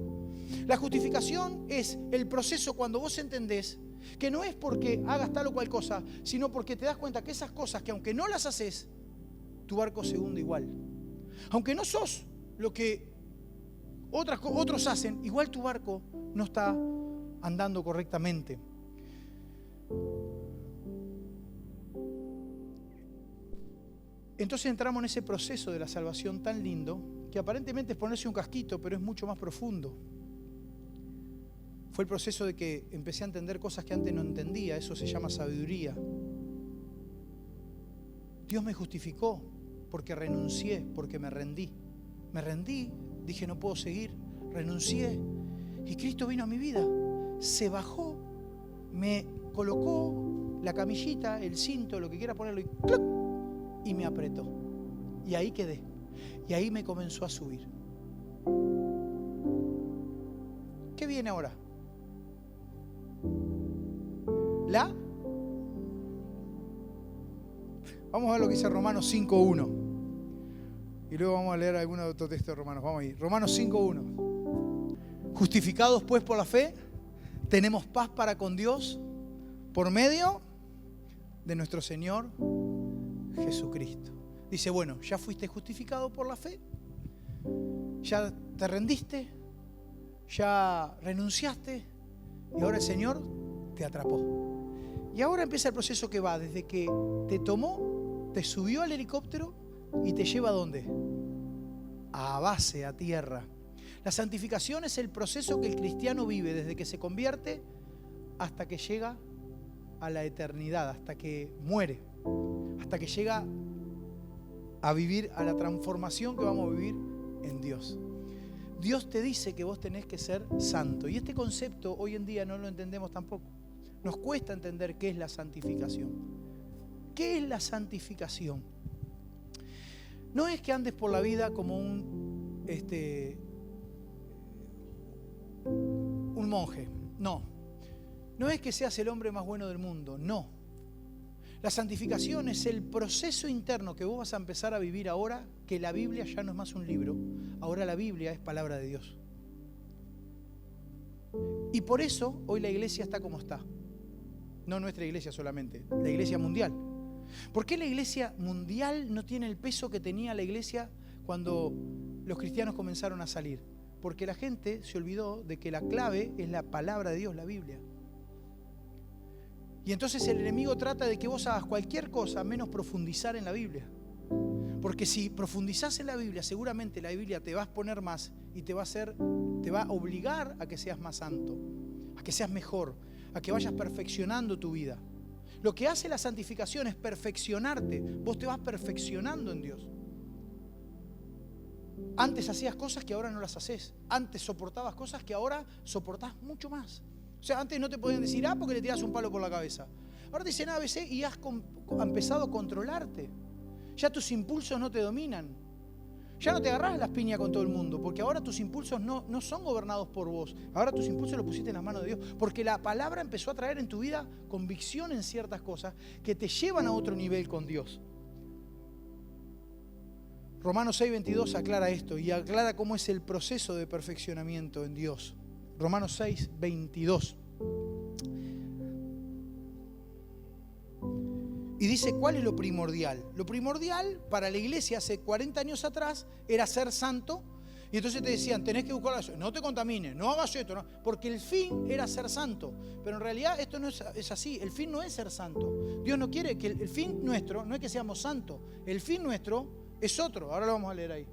Speaker 1: La justificación es el proceso cuando vos entendés que no es porque hagas tal o cual cosa, sino porque te das cuenta que esas cosas que aunque no las haces, tu barco se hunde igual. Aunque no sos lo que otros hacen, igual tu barco no está andando correctamente. Entonces entramos en ese proceso de la salvación tan lindo, que aparentemente es ponerse un casquito, pero es mucho más profundo. Fue el proceso de que empecé a entender cosas que antes no entendía. Eso se llama sabiduría. Dios me justificó porque renuncié, porque me rendí. Me rendí, dije no puedo seguir, renuncié. Y Cristo vino a mi vida, se bajó, me colocó la camillita, el cinto, lo que quiera ponerlo, y ¡cluc! Y me apretó. Y ahí quedé. Y ahí me comenzó a subir. ¿Qué viene ahora? Vamos a ver lo que dice Romanos 5.1. Y luego vamos a leer algún otro texto de Romanos. Vamos a ir. Romanos 5.1. Justificados pues por la fe, tenemos paz para con Dios por medio de nuestro Señor Jesucristo. Dice, bueno, ya fuiste justificado por la fe, ya te rendiste, ya renunciaste y ahora el Señor te atrapó. Y ahora empieza el proceso que va desde que te tomó, te subió al helicóptero y te lleva ¿a dónde? A base, a tierra. La santificación es el proceso que el cristiano vive desde que se convierte hasta que llega a la eternidad, hasta que muere, hasta que llega a vivir a la transformación que vamos a vivir en Dios. Dios te dice que vos tenés que ser santo. Y este concepto hoy en día no lo entendemos tampoco. Nos cuesta entender qué es la santificación. ¿Qué es la santificación? No es que andes por la vida como un monje. No. No es que seas el hombre más bueno del mundo. No. La santificación es el proceso interno que vos vas a empezar a vivir ahora, que la Biblia ya no es más un libro. Ahora la Biblia es palabra de Dios. Y por eso hoy la iglesia está como está. No nuestra iglesia solamente, la iglesia mundial. ¿Por qué la iglesia mundial no tiene el peso que tenía la iglesia cuando los cristianos comenzaron a salir? Porque la gente se olvidó de que la clave es la palabra de Dios, la Biblia. Y entonces el enemigo trata de que vos hagas cualquier cosa menos profundizar en la Biblia. Porque si profundizás en la Biblia, seguramente la Biblia te va a exponer más y te va a obligar a que seas más santo, a que seas mejor, a que vayas perfeccionando tu vida. Lo que hace la santificación es perfeccionarte. Vos te vas perfeccionando en Dios. Antes hacías cosas que ahora no las haces. Antes soportabas cosas que ahora soportás mucho más. O sea, antes no te podían decir A porque le tiras un palo por la cabeza. Ahora te dicen ABC y has empezado a controlarte. Ya tus impulsos no te dominan. Ya no te agarrás las piñas con todo el mundo, porque ahora tus impulsos no son gobernados por vos. Ahora tus impulsos los pusiste en las manos de Dios, porque la palabra empezó a traer en tu vida convicción en ciertas cosas que te llevan a otro nivel con Dios. Romanos 6:22 aclara esto y aclara cómo es el proceso de perfeccionamiento en Dios. Romanos 6:22. Y dice, ¿cuál es lo primordial? Lo primordial para la iglesia hace 40 años atrás era ser santo Y entonces te decían, tenés que buscar eso, no te contamines, no hagas esto, no, porque el fin era ser santo. Pero en realidad esto no es así, el fin no es ser santo. Dios no quiere que el fin nuestro, no es que seamos santos, el fin nuestro es otro. Ahora lo vamos a leer ahí.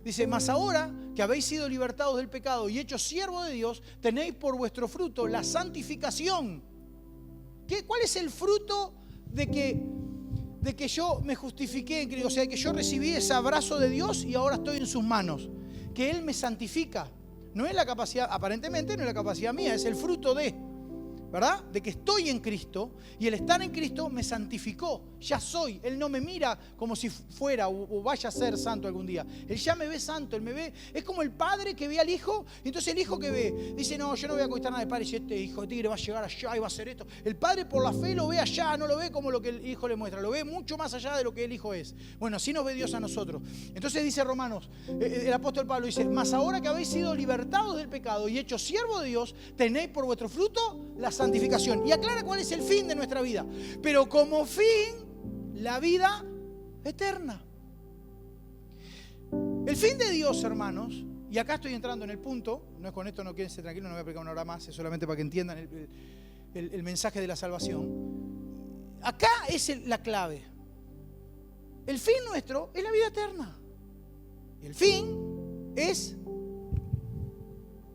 Speaker 1: Dice, mas ahora que habéis sido libertados del pecado y hechos siervos de Dios, tenéis por vuestro fruto la santificación. ¿Cuál es el fruto de que yo me justifiqué en Cristo? O sea, que yo recibí ese abrazo de Dios y ahora estoy en sus manos. Que Él me santifica. No es la capacidad, aparentemente no es la capacidad mía, es el fruto de, ¿verdad? De que estoy en Cristo y el estar en Cristo me santificó. Ya soy. Él no me mira como si fuera o vaya a ser santo algún día. Él ya me ve santo, Él me ve. Es como el padre que ve al hijo y entonces el hijo que ve dice, no, yo no voy a conquistar nada de padre si este hijo de tigre va a llegar allá y va a hacer esto. El padre por la fe lo ve allá, no lo ve como lo que el hijo le muestra, lo ve mucho más allá de lo que el hijo es. Bueno, así nos ve Dios a nosotros. Entonces dice Romanos, el apóstol Pablo dice, mas ahora que habéis sido libertados del pecado y hechos siervos de Dios, tenéis por vuestro fruto la santificación. Y aclara cuál es el fin de nuestra vida. Pero como fin, la vida eterna. El fin de Dios, hermanos, y acá estoy entrando en el punto, no es con esto, no quédense tranquilos, no voy a explicar una hora más, es solamente para que entiendan el mensaje de la salvación. Acá es la clave. El fin nuestro es la vida eterna. El fin es,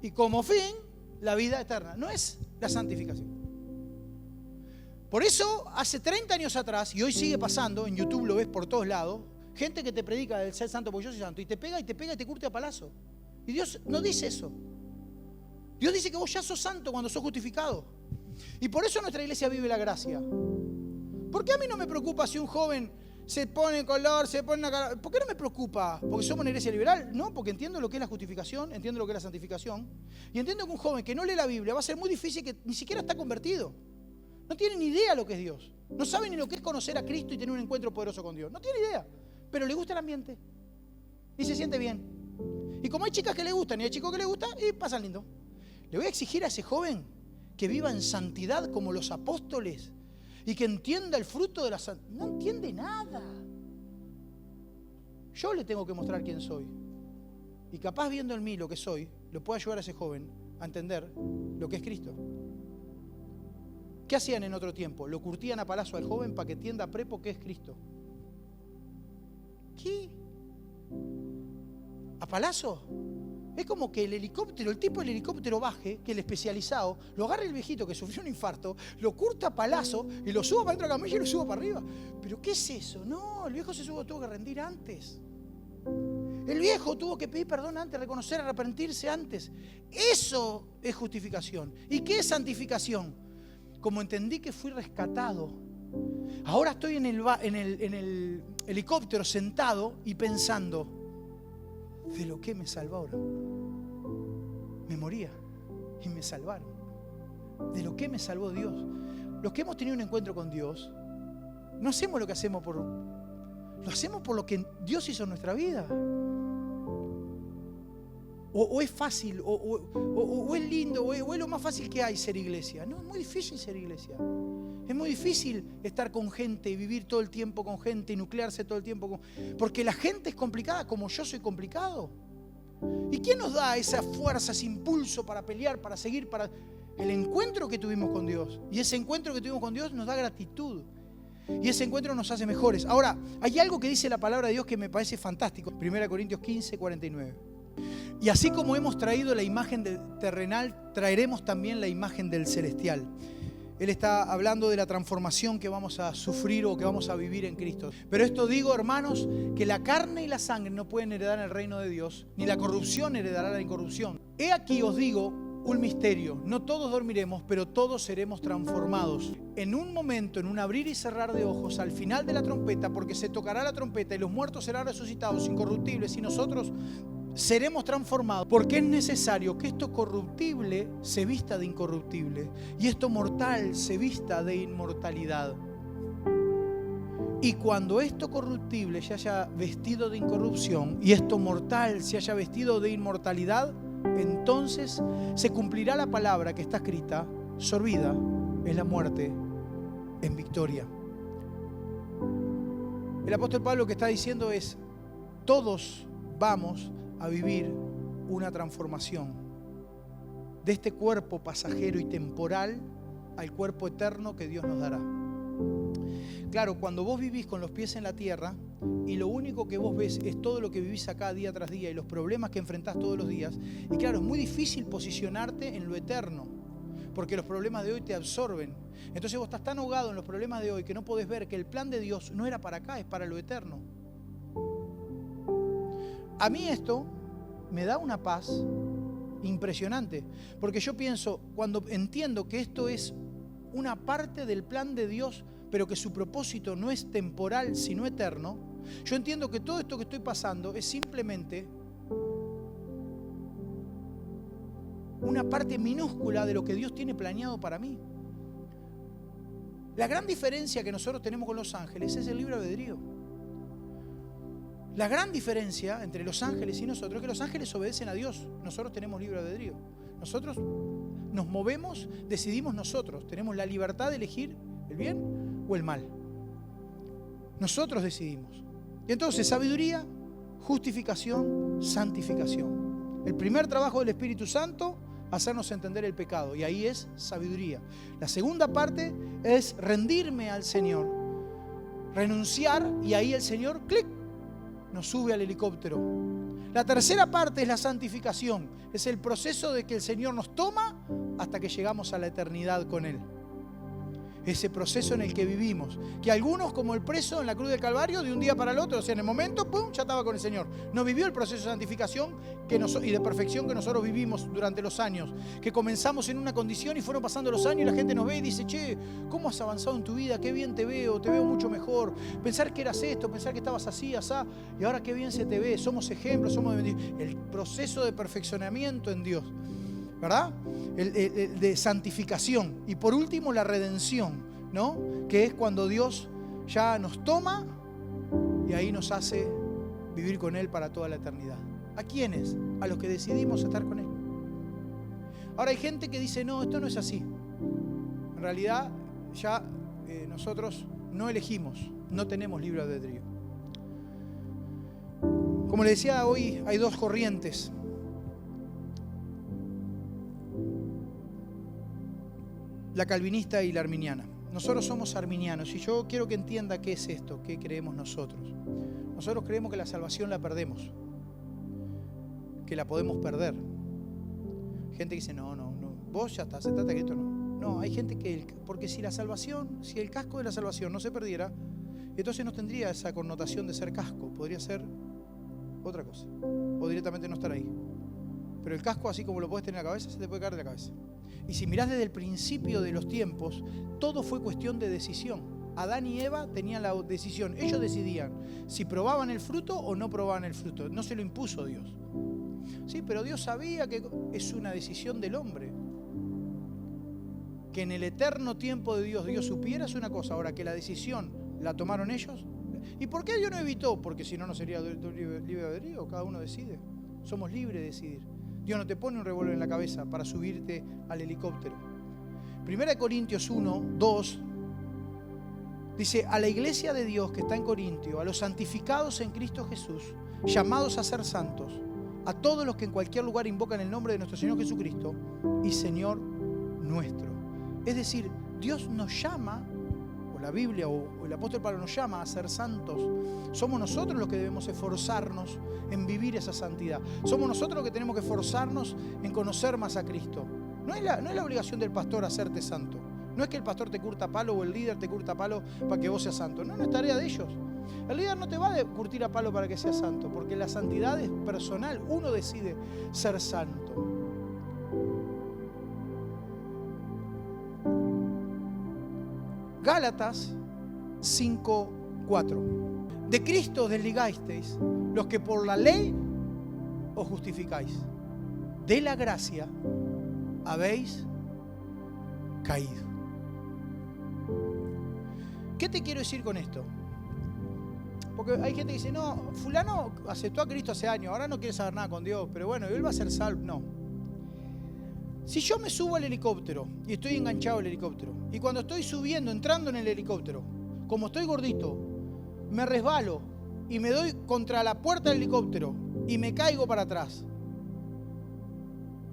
Speaker 1: y como fin, la vida eterna. No es la santificación. Por eso, hace 30 años atrás, y hoy sigue pasando, en YouTube lo ves por todos lados, gente que te predica del ser santo porque yo soy santo, y te pega y te curte a palazo. Y Dios no dice eso. Dios dice que vos ya sos santo cuando sos justificado. Y por eso nuestra iglesia vive la gracia. ¿Por qué a mí no me preocupa si un joven se pone en color, se pone una cara? ¿Por qué no me preocupa? ¿Porque somos una iglesia liberal? No, porque entiendo lo que es la justificación, entiendo lo que es la santificación. Y entiendo que un joven que no lee la Biblia va a ser muy difícil, que ni siquiera está convertido. No tiene ni idea lo que es Dios. No sabe ni lo que es conocer a Cristo y tener un encuentro poderoso con Dios. No tiene idea. Pero le gusta el ambiente. Y se siente bien. Y como hay chicas que le gustan y hay chicos que le gustan, y pasan lindo. Le voy a exigir a ese joven que viva en santidad como los apóstoles y que entienda el fruto de la santidad. No entiende nada. Yo le tengo que mostrar quién soy. Y capaz viendo en mí lo que soy, lo puedo ayudar a ese joven a entender lo que es Cristo. ¿Qué hacían en otro tiempo? Lo curtían a palazo al joven para que entienda a prepo qué es Cristo. ¿Qué? ¿A palazo? Es como que el tipo del helicóptero baje, que el especializado, lo agarre el viejito que sufrió un infarto, lo curta a palazo y lo suba para dentro de la camilla y lo suba para arriba. ¿Pero qué es eso? No, el viejo tuvo que rendir antes. El viejo tuvo que pedir perdón antes, reconocer, arrepentirse antes. Eso es justificación. ¿Y qué es santificación? Como entendí que fui rescatado, ahora estoy en el helicóptero sentado y pensando, ¿de lo que me salvaron? Me moría y me salvaron. ¿De lo que me salvó Dios? Los que hemos tenido un encuentro con Dios, no hacemos lo que hacemos lo hacemos por lo que Dios hizo en nuestra vida. O es fácil, o es lindo, o es lo más fácil que hay ser iglesia. No, es muy difícil ser iglesia. Es muy difícil estar con gente y vivir todo el tiempo con gente y nuclearse todo el tiempo. Porque la gente es complicada como yo soy complicado. ¿Y quién nos da esa fuerza, ese impulso para pelear, para seguir, para el encuentro que tuvimos con Dios? Y ese encuentro que tuvimos con Dios nos da gratitud. Y ese encuentro nos hace mejores. Ahora, hay algo que dice la palabra de Dios que me parece fantástico. 1 Corintios 15, 49. Y así como hemos traído la imagen del terrenal, traeremos también la imagen del celestial. Él está hablando de la transformación que vamos a sufrir o que vamos a vivir en Cristo. Pero esto digo, hermanos, que la carne y la sangre no pueden heredar el reino de Dios, ni la corrupción heredará la incorrupción. He aquí os digo un misterio. No todos dormiremos, pero todos seremos transformados. En un momento, en un abrir y cerrar de ojos, al final de la trompeta, porque se tocará la trompeta y los muertos serán resucitados incorruptibles y nosotros seremos transformados, porque es necesario que esto corruptible se vista de incorruptible y esto mortal se vista de inmortalidad. Y cuando esto corruptible se haya vestido de incorrupción y esto mortal se haya vestido de inmortalidad, entonces se cumplirá la palabra que está escrita: sorbida es la muerte en victoria. El apóstol Pablo lo que está diciendo es: todos vamos a vivir una transformación de este cuerpo pasajero y temporal al cuerpo eterno que Dios nos dará. Claro, cuando vos vivís con los pies en la tierra y lo único que vos ves es todo lo que vivís acá día tras día y los problemas que enfrentás todos los días, y claro, es muy difícil posicionarte en lo eterno, porque los problemas de hoy te absorben. Entonces vos estás tan ahogado en los problemas de hoy que no podés ver que el plan de Dios no era para acá, es para lo eterno. A mí esto me da una paz impresionante, porque yo pienso, cuando entiendo que esto es una parte del plan de Dios, pero que su propósito no es temporal, sino eterno, yo entiendo que todo esto que estoy pasando es simplemente una parte minúscula de lo que Dios tiene planeado para mí. La gran diferencia que nosotros tenemos con los ángeles es el libre albedrío. La gran diferencia entre los ángeles y nosotros es que los ángeles obedecen a Dios, nosotros tenemos libre albedrío. Nosotros nos movemos, decidimos nosotros, tenemos la libertad de elegir el bien o el mal. Nosotros decidimos. Y entonces, sabiduría, justificación, santificación. El primer trabajo del Espíritu Santo, hacernos entender el pecado, y ahí es sabiduría. La segunda parte es rendirme al Señor, renunciar, y ahí el Señor, clic, nos sube al helicóptero. La tercera parte es la santificación, es el proceso de que el Señor nos toma hasta que llegamos a la eternidad con Él. Ese proceso en el que vivimos, que algunos, como el preso en la cruz del Calvario, de un día para el otro, o sea, en el momento, ¡pum!, ya estaba con el Señor. No vivió el proceso de santificación y de perfección que nosotros vivimos durante los años, que comenzamos en una condición y fueron pasando los años y la gente nos ve y dice, che, ¿cómo has avanzado en tu vida? Qué bien te veo mucho mejor. Pensar que eras esto, pensar que estabas así, asá, y ahora qué bien se te ve, somos ejemplos, somos bendiciones. El proceso de perfeccionamiento en Dios, ¿verdad? El de santificación. Y por último, la redención, ¿no? Que es cuando Dios ya nos toma y ahí nos hace vivir con Él para toda la eternidad. ¿A quiénes? A los que decidimos estar con Él. Ahora hay gente que dice, no, esto no es así. En realidad ya nosotros no elegimos, no tenemos libre albedrío. Como le decía, hoy hay dos corrientes. La calvinista y la arminiana. Nosotros somos arminianos y yo quiero que entienda qué es esto, qué creemos nosotros. Nosotros creemos que la salvación la perdemos, que la podemos perder. Gente que dice, no, vos ya está, se trata de esto, no. No, hay gente que, porque si el casco de la salvación no se perdiera, entonces no tendría esa connotación de ser casco, podría ser otra cosa, o directamente no estar ahí. Pero el casco, así como lo puedes tener en la cabeza, se te puede caer de la cabeza. Y si mirás desde el principio de los tiempos, todo fue cuestión de decisión. Adán y Eva tenían la decisión. Ellos decidían si probaban el fruto o no probaban el fruto. No se lo impuso Dios. Sí, pero Dios sabía que es una decisión del hombre. Que en el eterno tiempo de Dios supiera es una cosa. Ahora que la decisión la tomaron ellos. ¿Y por qué Dios no evitó? Porque si no, no sería libre albedrío. Cada uno decide. Somos libres de decidir. Dios no te pone un revólver en la cabeza para subirte al helicóptero. 1 Corintios 1, 2 dice, a la iglesia de Dios que está en Corintio, a los santificados en Cristo Jesús, llamados a ser santos, a todos los que en cualquier lugar invocan el nombre de nuestro Señor Jesucristo y Señor nuestro. Es decir, Dios nos llama, o la Biblia o el apóstol Pablo nos llama a ser santos. Somos nosotros los que debemos esforzarnos en vivir esa santidad. Somos nosotros los que tenemos que esforzarnos en conocer más a Cristo. No es la obligación del pastor hacerte santo. No es que el pastor te curta palo o el líder te curta palo para que vos seas santo. No es tarea de ellos. El líder no te va a curtir a palo para que seas santo, porque la santidad es personal. Uno decide ser santo. Gálatas 5:4. De Cristo os desligasteis, los que por la ley os justificáis. De la gracia habéis caído. ¿Qué te quiero decir con esto? Porque hay gente que dice, no, fulano aceptó a Cristo hace años, ahora no quiere saber nada con Dios, pero bueno, él va a ser salvo. No. Si yo me subo al helicóptero y estoy enganchado al helicóptero, y cuando estoy subiendo, entrando en el helicóptero, como estoy gordito, me resbalo y me doy contra la puerta del helicóptero y me caigo para atrás,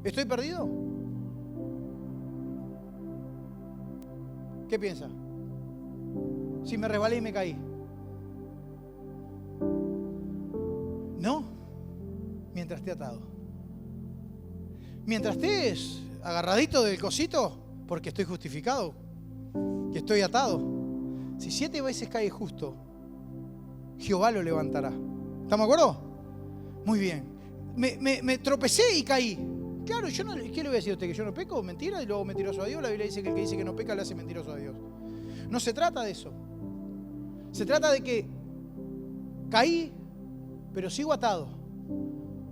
Speaker 1: ¿Estoy perdido? ¿Qué piensa? Si me resbalé y me caí. No, mientras esté atado. Mientras estés agarradito del cosito, porque estoy justificado, que estoy atado. Si 7 veces cae justo, Jehová lo levantará. ¿Estamos de acuerdo? Muy bien. Me tropecé y caí. Claro, yo no, ¿qué le voy a decir a usted? ¿Que yo no peco? ¿Mentira? Y luego mentiroso a Dios. La Biblia dice que el que dice que no peca le hace mentiroso a Dios. No se trata de eso. Se trata de que caí, pero sigo atado.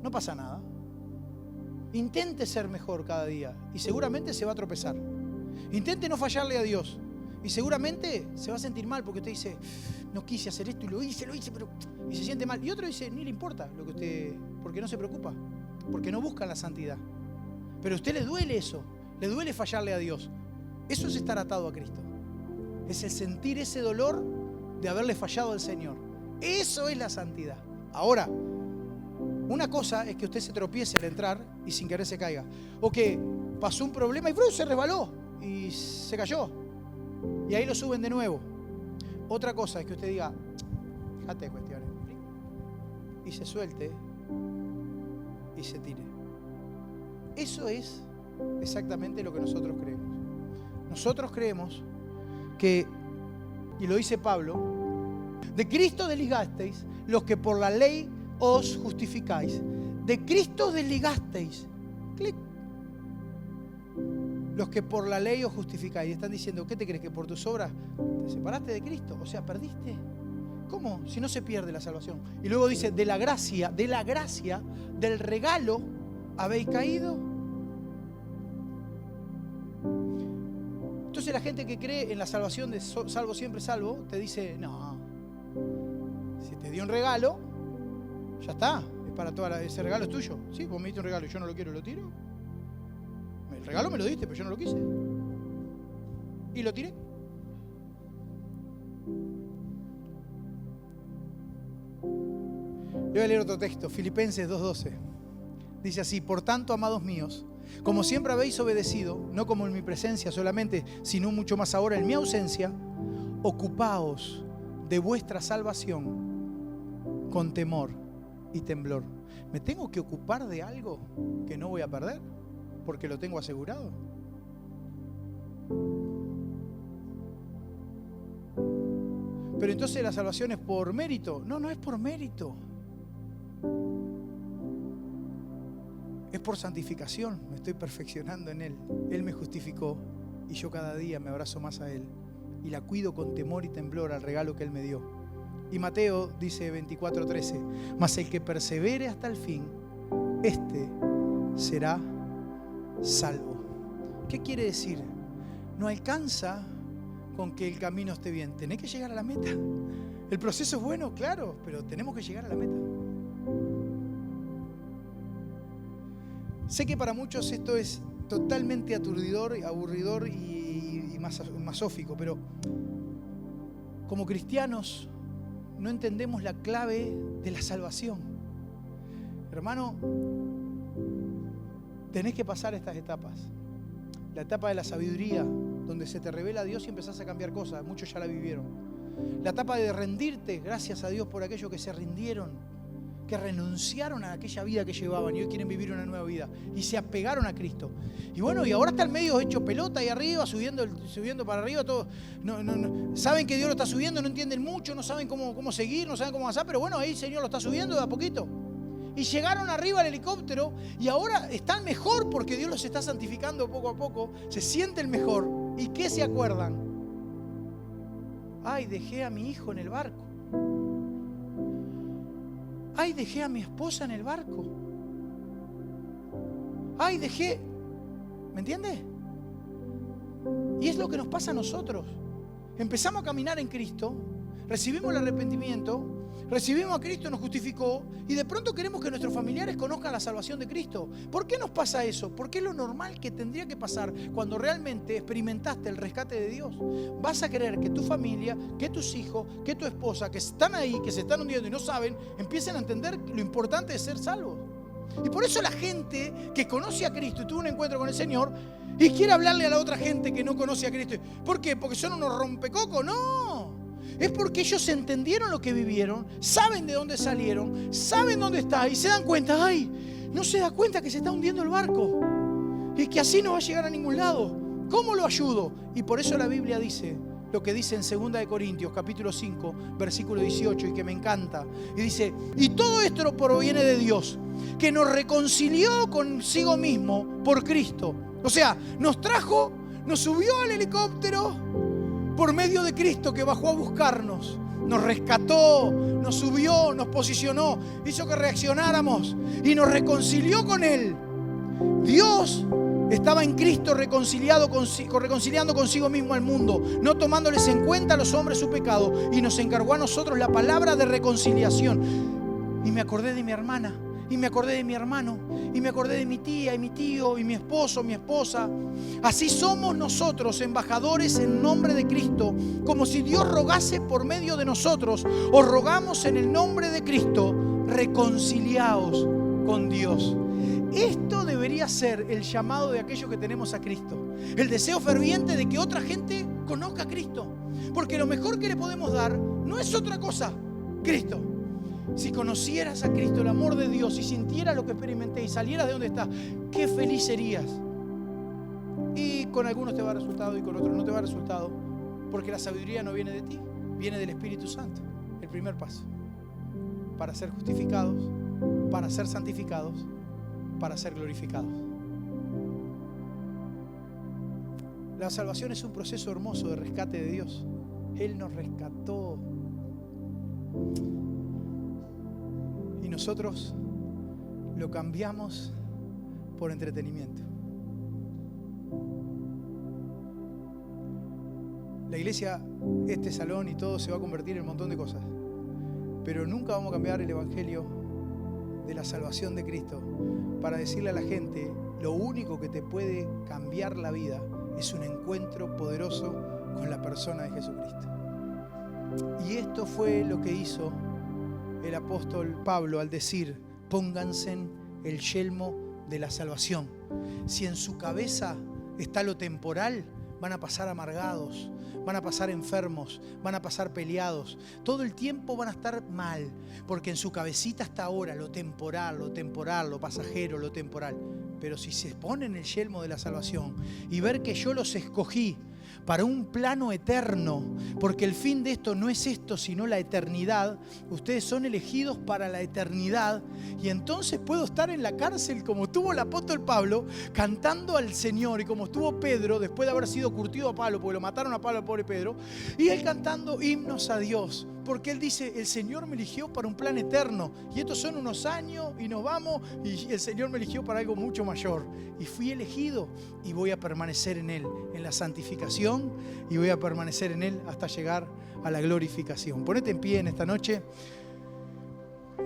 Speaker 1: No pasa nada. Intente ser mejor cada día y seguramente se va a tropezar. Intente no fallarle a Dios y seguramente se va a sentir mal porque usted dice, no quise hacer esto y lo hice, pero... y se siente mal. Y otro dice, ni le importa lo que usted... porque no se preocupa, porque no busca la santidad. Pero a usted le duele eso, le duele fallarle a Dios. Eso es estar atado a Cristo. Es el sentir ese dolor de haberle fallado al Señor. Eso es la santidad. Ahora, una cosa es que usted se tropiece al entrar y sin querer se caiga. O que pasó un problema y se resbaló y se cayó. Y ahí lo suben de nuevo. Otra cosa es que usted diga, fíjate de cuestiones. Y se suelte y se tire. Eso es exactamente lo que nosotros creemos. Nosotros creemos que, y lo dice Pablo, de Cristo desligasteis los que por la ley os justificáis. De Cristo desligasteis. Clic. Los que por la ley os justificáis. Y están diciendo, ¿qué te crees? ¿Que por tus obras te separaste de Cristo? O sea, perdiste. ¿Cómo? Si no se pierde la salvación. Y luego dice, de la gracia, del regalo, habéis caído. Entonces la gente que cree en la salvación de salvo siempre salvo, te dice, no, si te dio un regalo, ya está, es para toda ese regalo es tuyo. Sí, vos me diste un regalo y yo no lo quiero, lo tiro. El regalo me lo diste, pero yo no lo quise. Y lo tiré. Le voy a leer otro texto, Filipenses 2:12. Dice así, por tanto, amados míos, como siempre habéis obedecido, no como en mi presencia solamente, sino mucho más ahora en mi ausencia, ocupaos de vuestra salvación con temor y temblor. ¿Me tengo que ocupar de algo que no voy a perder? Porque lo tengo asegurado. Pero entonces la salvación es por mérito. No, no es por mérito. Es por santificación. Me estoy perfeccionando en Él. Él me justificó y yo cada día me abrazo más a Él y la cuido con temor y temblor al regalo que Él me dio. Y Mateo dice 24:13, mas el que persevere hasta el fin, este será salvo. ¿Qué quiere decir? No alcanza con que el camino esté bien. Tenés que llegar a la meta. El proceso es bueno, claro, pero tenemos que llegar a la meta. Sé que para muchos esto es totalmente aturdidor, aburridor y masófico, pero como cristianos no entendemos la clave de la salvación. Hermano, tenés que pasar estas etapas. La etapa de la sabiduría, donde se te revela a Dios y empezás a cambiar cosas. Muchos ya la vivieron. La etapa de rendirte, gracias a Dios por aquellos que se rindieron, que renunciaron a aquella vida que llevaban y hoy quieren vivir una nueva vida y se apegaron a Cristo. Y bueno, y ahora están medio hecho pelota ahí arriba, subiendo para arriba, todo. No, saben que Dios lo está subiendo, no entienden mucho, no saben cómo seguir, no saben cómo avanzar, pero bueno, ahí el Señor lo está subiendo de a poquito. Y llegaron arriba al helicóptero y ahora están mejor porque Dios los está santificando poco a poco, se sienten mejor. ¿Y qué se acuerdan? Ay, dejé a mi hijo en el barco. Ay, dejé a mi esposa en el barco. Ay, dejé... ¿Me entiendes? Y es lo que nos pasa a nosotros. Empezamos a caminar en Cristo, recibimos el arrepentimiento, recibimos a Cristo, nos justificó y de pronto queremos que nuestros familiares conozcan la salvación de Cristo. ¿Por qué nos pasa eso? Porque es lo normal que tendría que pasar cuando realmente experimentaste el rescate de Dios. Vas a querer que tu familia, que tus hijos, que tu esposa, que están ahí, que se están hundiendo y no saben, empiecen a entender lo importante de ser salvos. Y por eso la gente que conoce a Cristo y tuvo un encuentro con el Señor y quiere hablarle a la otra gente que no conoce a Cristo. ¿Por qué? ¿Porque son unos rompecocos? No. Es porque ellos entendieron lo que vivieron, saben de dónde salieron, saben dónde está y se dan cuenta, ay, no se da cuenta que se está hundiendo el barco y que así no va a llegar a ningún lado. ¿Cómo lo ayudo? Y por eso la Biblia dice lo que dice en 2 de Corintios, capítulo 5, versículo 18, y que me encanta. Y dice, y todo esto proviene de Dios, que nos reconcilió consigo mismo por Cristo. O sea, nos trajo, nos subió al helicóptero por medio de Cristo que bajó a buscarnos. Nos rescató, nos subió, nos posicionó, hizo que reaccionáramos y nos reconcilió con Él. Dios estaba en Cristo reconciliando consigo mismo al mundo, no tomándoles en cuenta a los hombres su pecado, y nos encargó a nosotros la palabra de reconciliación. Y me acordé de mi hermana, y me acordé de mi hermano, y me acordé de mi tía y mi tío y mi esposo, mi esposa. Así somos nosotros, embajadores en nombre de Cristo, como si Dios rogase por medio de nosotros. Os rogamos en el nombre de Cristo, reconciliaos con Dios. Esto debería ser el llamado de aquellos que tenemos a Cristo. El deseo ferviente de que otra gente conozca a Cristo. Porque lo mejor que le podemos dar no es otra cosa, Cristo. Si conocieras a Cristo, el amor de Dios, y sintieras lo que experimenté y salieras de donde estás, qué feliz serías. Y con algunos te va a resultado y con otros no te va a resultado. Porque la sabiduría no viene de ti, viene del Espíritu Santo. El primer paso. Para ser justificados, para ser santificados, para ser glorificados. La salvación es un proceso hermoso de rescate de Dios. Él nos rescató. Y nosotros lo cambiamos por entretenimiento. La iglesia, este salón y todo se va a convertir en un montón de cosas. Pero nunca vamos a cambiar el evangelio de la salvación de Cristo para decirle a la gente, lo único que te puede cambiar la vida es un encuentro poderoso con la persona de Jesucristo. Y esto fue lo que hizo el apóstol Pablo al decir, pónganse el yelmo de la salvación. Si en su cabeza está lo temporal, van a pasar amargados, van a pasar enfermos, van a pasar peleados. Todo el tiempo van a estar mal, porque en su cabecita está ahora lo temporal, lo pasajero, lo temporal. Pero si se ponen el yelmo de la salvación y ver que yo los escogí para un plano eterno, porque el fin de esto no es esto, sino la eternidad. Ustedes son elegidos para la eternidad, y entonces puedo estar en la cárcel como estuvo el apóstol Pablo, cantando al Señor, y como estuvo Pedro, después de haber sido curtido a palo, porque lo mataron a palo al pobre Pedro, y él cantando himnos a Dios, porque él dice, el Señor me eligió para un plan eterno, y estos son unos años, y nos vamos, y el Señor me eligió para algo mucho mayor, y fui elegido, y voy a permanecer en Él, en la santificación, y voy a permanecer en Él hasta llegar a la glorificación. Ponete en pie en esta noche.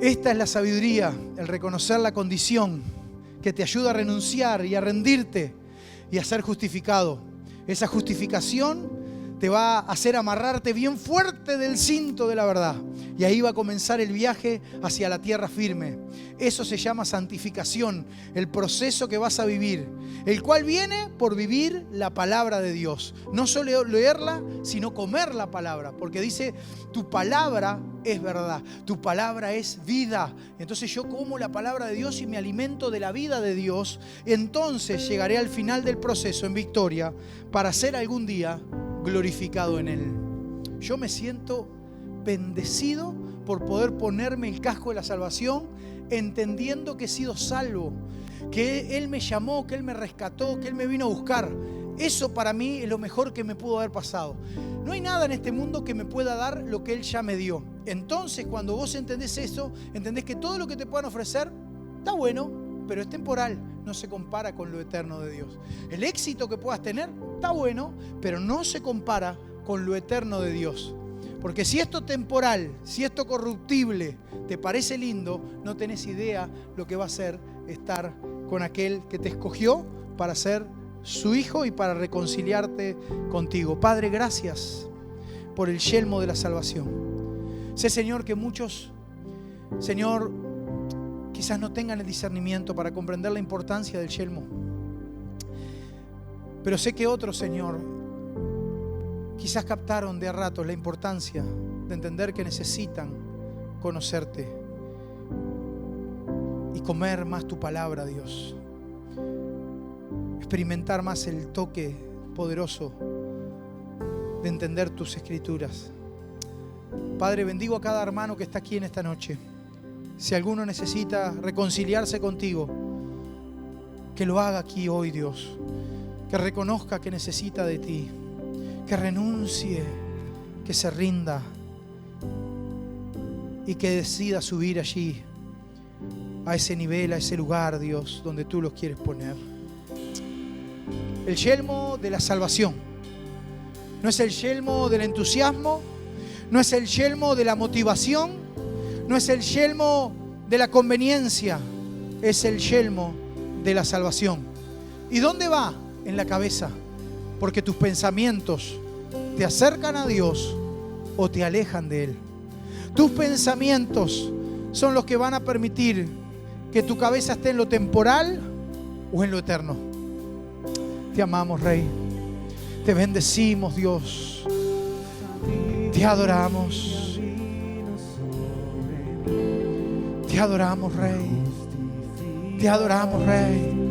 Speaker 1: Esta es la sabiduría, el reconocer la condición que te ayuda a renunciar y a rendirte y a ser justificado. Esa justificación te va a hacer amarrarte bien fuerte del cinto de la verdad. Y ahí va a comenzar el viaje hacia la tierra firme. Eso se llama santificación, el proceso que vas a vivir, el cual viene por vivir la palabra de Dios. No solo leerla, sino comer la palabra. Porque dice, tu palabra es verdad, tu palabra es vida. Entonces yo como la palabra de Dios y me alimento de la vida de Dios. Entonces llegaré al final del proceso en victoria para ser algún día glorificado en Él. Yo me siento bendecido por poder ponerme el casco de la salvación, entendiendo que he sido salvo, que Él me llamó, que Él me rescató, que Él me vino a buscar. Eso para mí es lo mejor que me pudo haber pasado. No hay nada en este mundo que me pueda dar lo que Él ya me dio. Entonces, cuando vos entendés eso, entendés que todo lo que te puedan ofrecer está bueno, pero es temporal, no se compara con lo eterno de Dios. El éxito que puedas tener está bueno, pero no se compara con lo eterno de Dios. Porque si esto temporal, si esto corruptible te parece lindo, no tenés idea lo que va a ser estar con aquel que te escogió para ser su hijo y para reconciliarte contigo. Padre, gracias por el yelmo de la salvación. Sé, Señor, que muchos, Señor, quizás no tengan el discernimiento para comprender la importancia del yelmo. Pero sé que otros, Señor, quizás captaron de a ratos la importancia de entender que necesitan conocerte y comer más tu palabra, Dios. Experimentar más el toque poderoso de entender tus escrituras. Padre, bendigo a cada hermano que está aquí en esta noche. Si alguno necesita reconciliarse contigo, que lo haga aquí hoy, Dios. Que reconozca que necesita de ti, que renuncie, que se rinda y que decida subir allí, a ese nivel, a ese lugar, Dios, donde tú los quieres poner. El yelmo de la salvación no es el yelmo del entusiasmo, no es el yelmo de la motivación, no es el yelmo de la conveniencia, es el yelmo de la salvación. ¿Y dónde va? En la cabeza, porque tus pensamientos te acercan a Dios o te alejan de Él. Tus pensamientos son los que van a permitir que tu cabeza esté en lo temporal o en lo eterno. Te amamos, Rey. Te bendecimos, Dios. Te adoramos. Te adoramos, Rey. Te adoramos, Rey.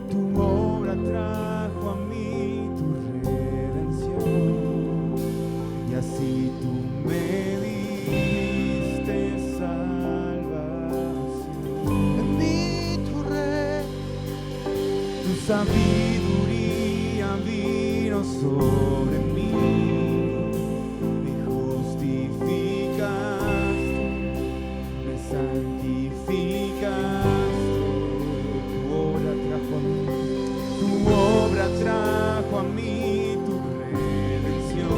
Speaker 5: Tu obra trajo a mí tu redención, y así tú me diste salvación.
Speaker 1: Bendito Rey.
Speaker 5: Tu sabiduría vino sobre mí, me justificaste, me santificaste. Tu obra trajo a mí tu redención,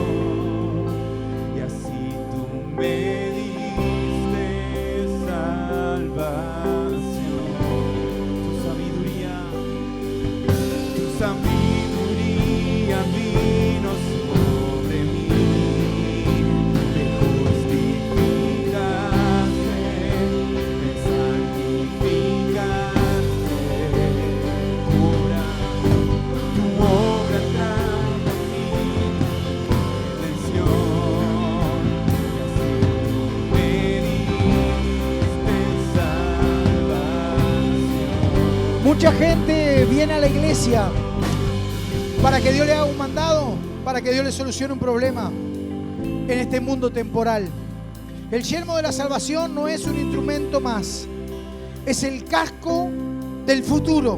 Speaker 5: y así tú me diste salvación. Tu sabiduría vino sobre mí, me justificaste, me santificaste. Tu obra trajo a mí redención, y así tú me diste salvación.
Speaker 1: Mucha gente viene a la iglesia para que Dios le haga un mandado, para que Dios le solucione un problema en este mundo temporal. El yelmo de la salvación no es un instrumento más, es el casco del futuro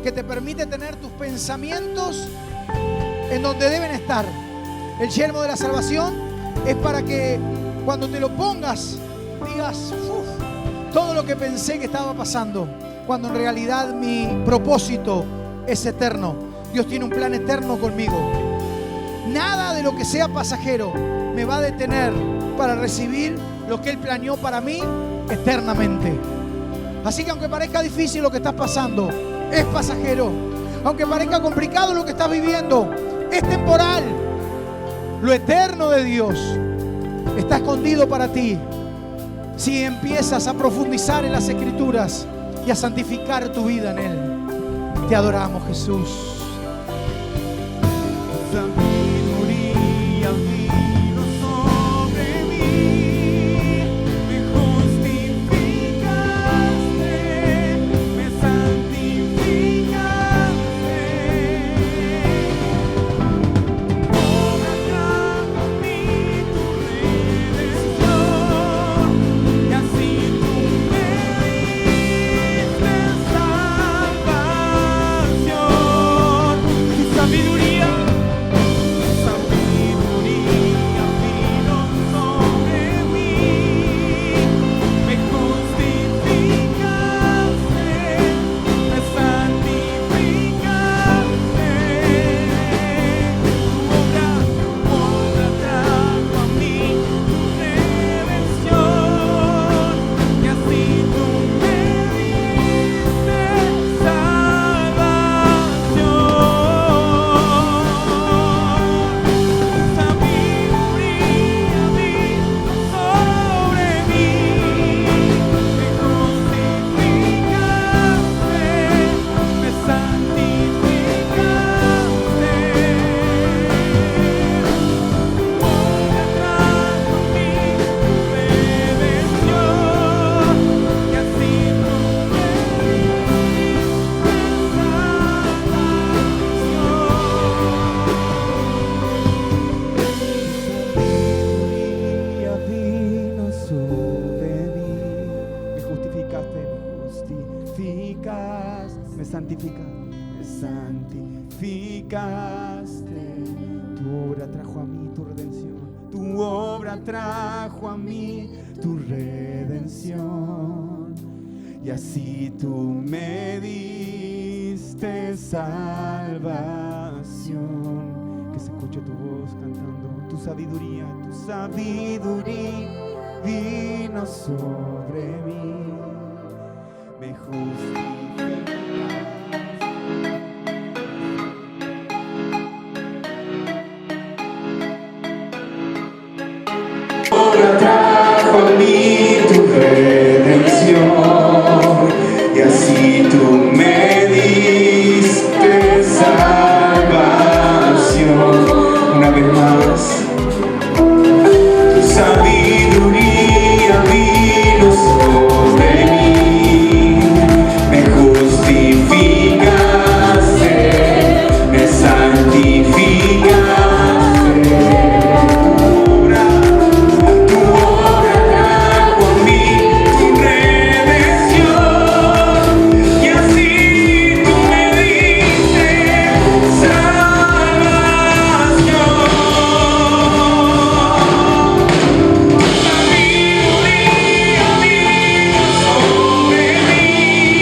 Speaker 1: que te permite tener tus pensamientos en donde deben estar. El yelmo de la salvación es para que cuando te lo pongas digas: "Uf, todo lo que pensé que estaba pasando", cuando en realidad mi propósito es eterno. Dios tiene un plan eterno conmigo. Nada de lo que sea pasajero me va a detener para recibir lo que Él planeó para mí eternamente. Así que aunque parezca difícil lo que estás pasando, es pasajero. Aunque parezca complicado lo que estás viviendo, es temporal. Lo eterno de Dios está escondido para ti si empiezas a profundizar en las Escrituras y a santificar tu vida en Él. Te adoramos, Jesús.
Speaker 5: Tu sabiduría vino sobre mí, me justificaste, me santificaste. Tu obra trajo a mí tu redención, y así tú me diste salvación. Tu sabiduría santificaste. Tu obra trajo a mí tu redención. Tu obra trajo a mí tu redención. Y así tú me diste salvación. Que se escuche tu voz cantando. Tu sabiduría vino sobre mí. Me justificaste.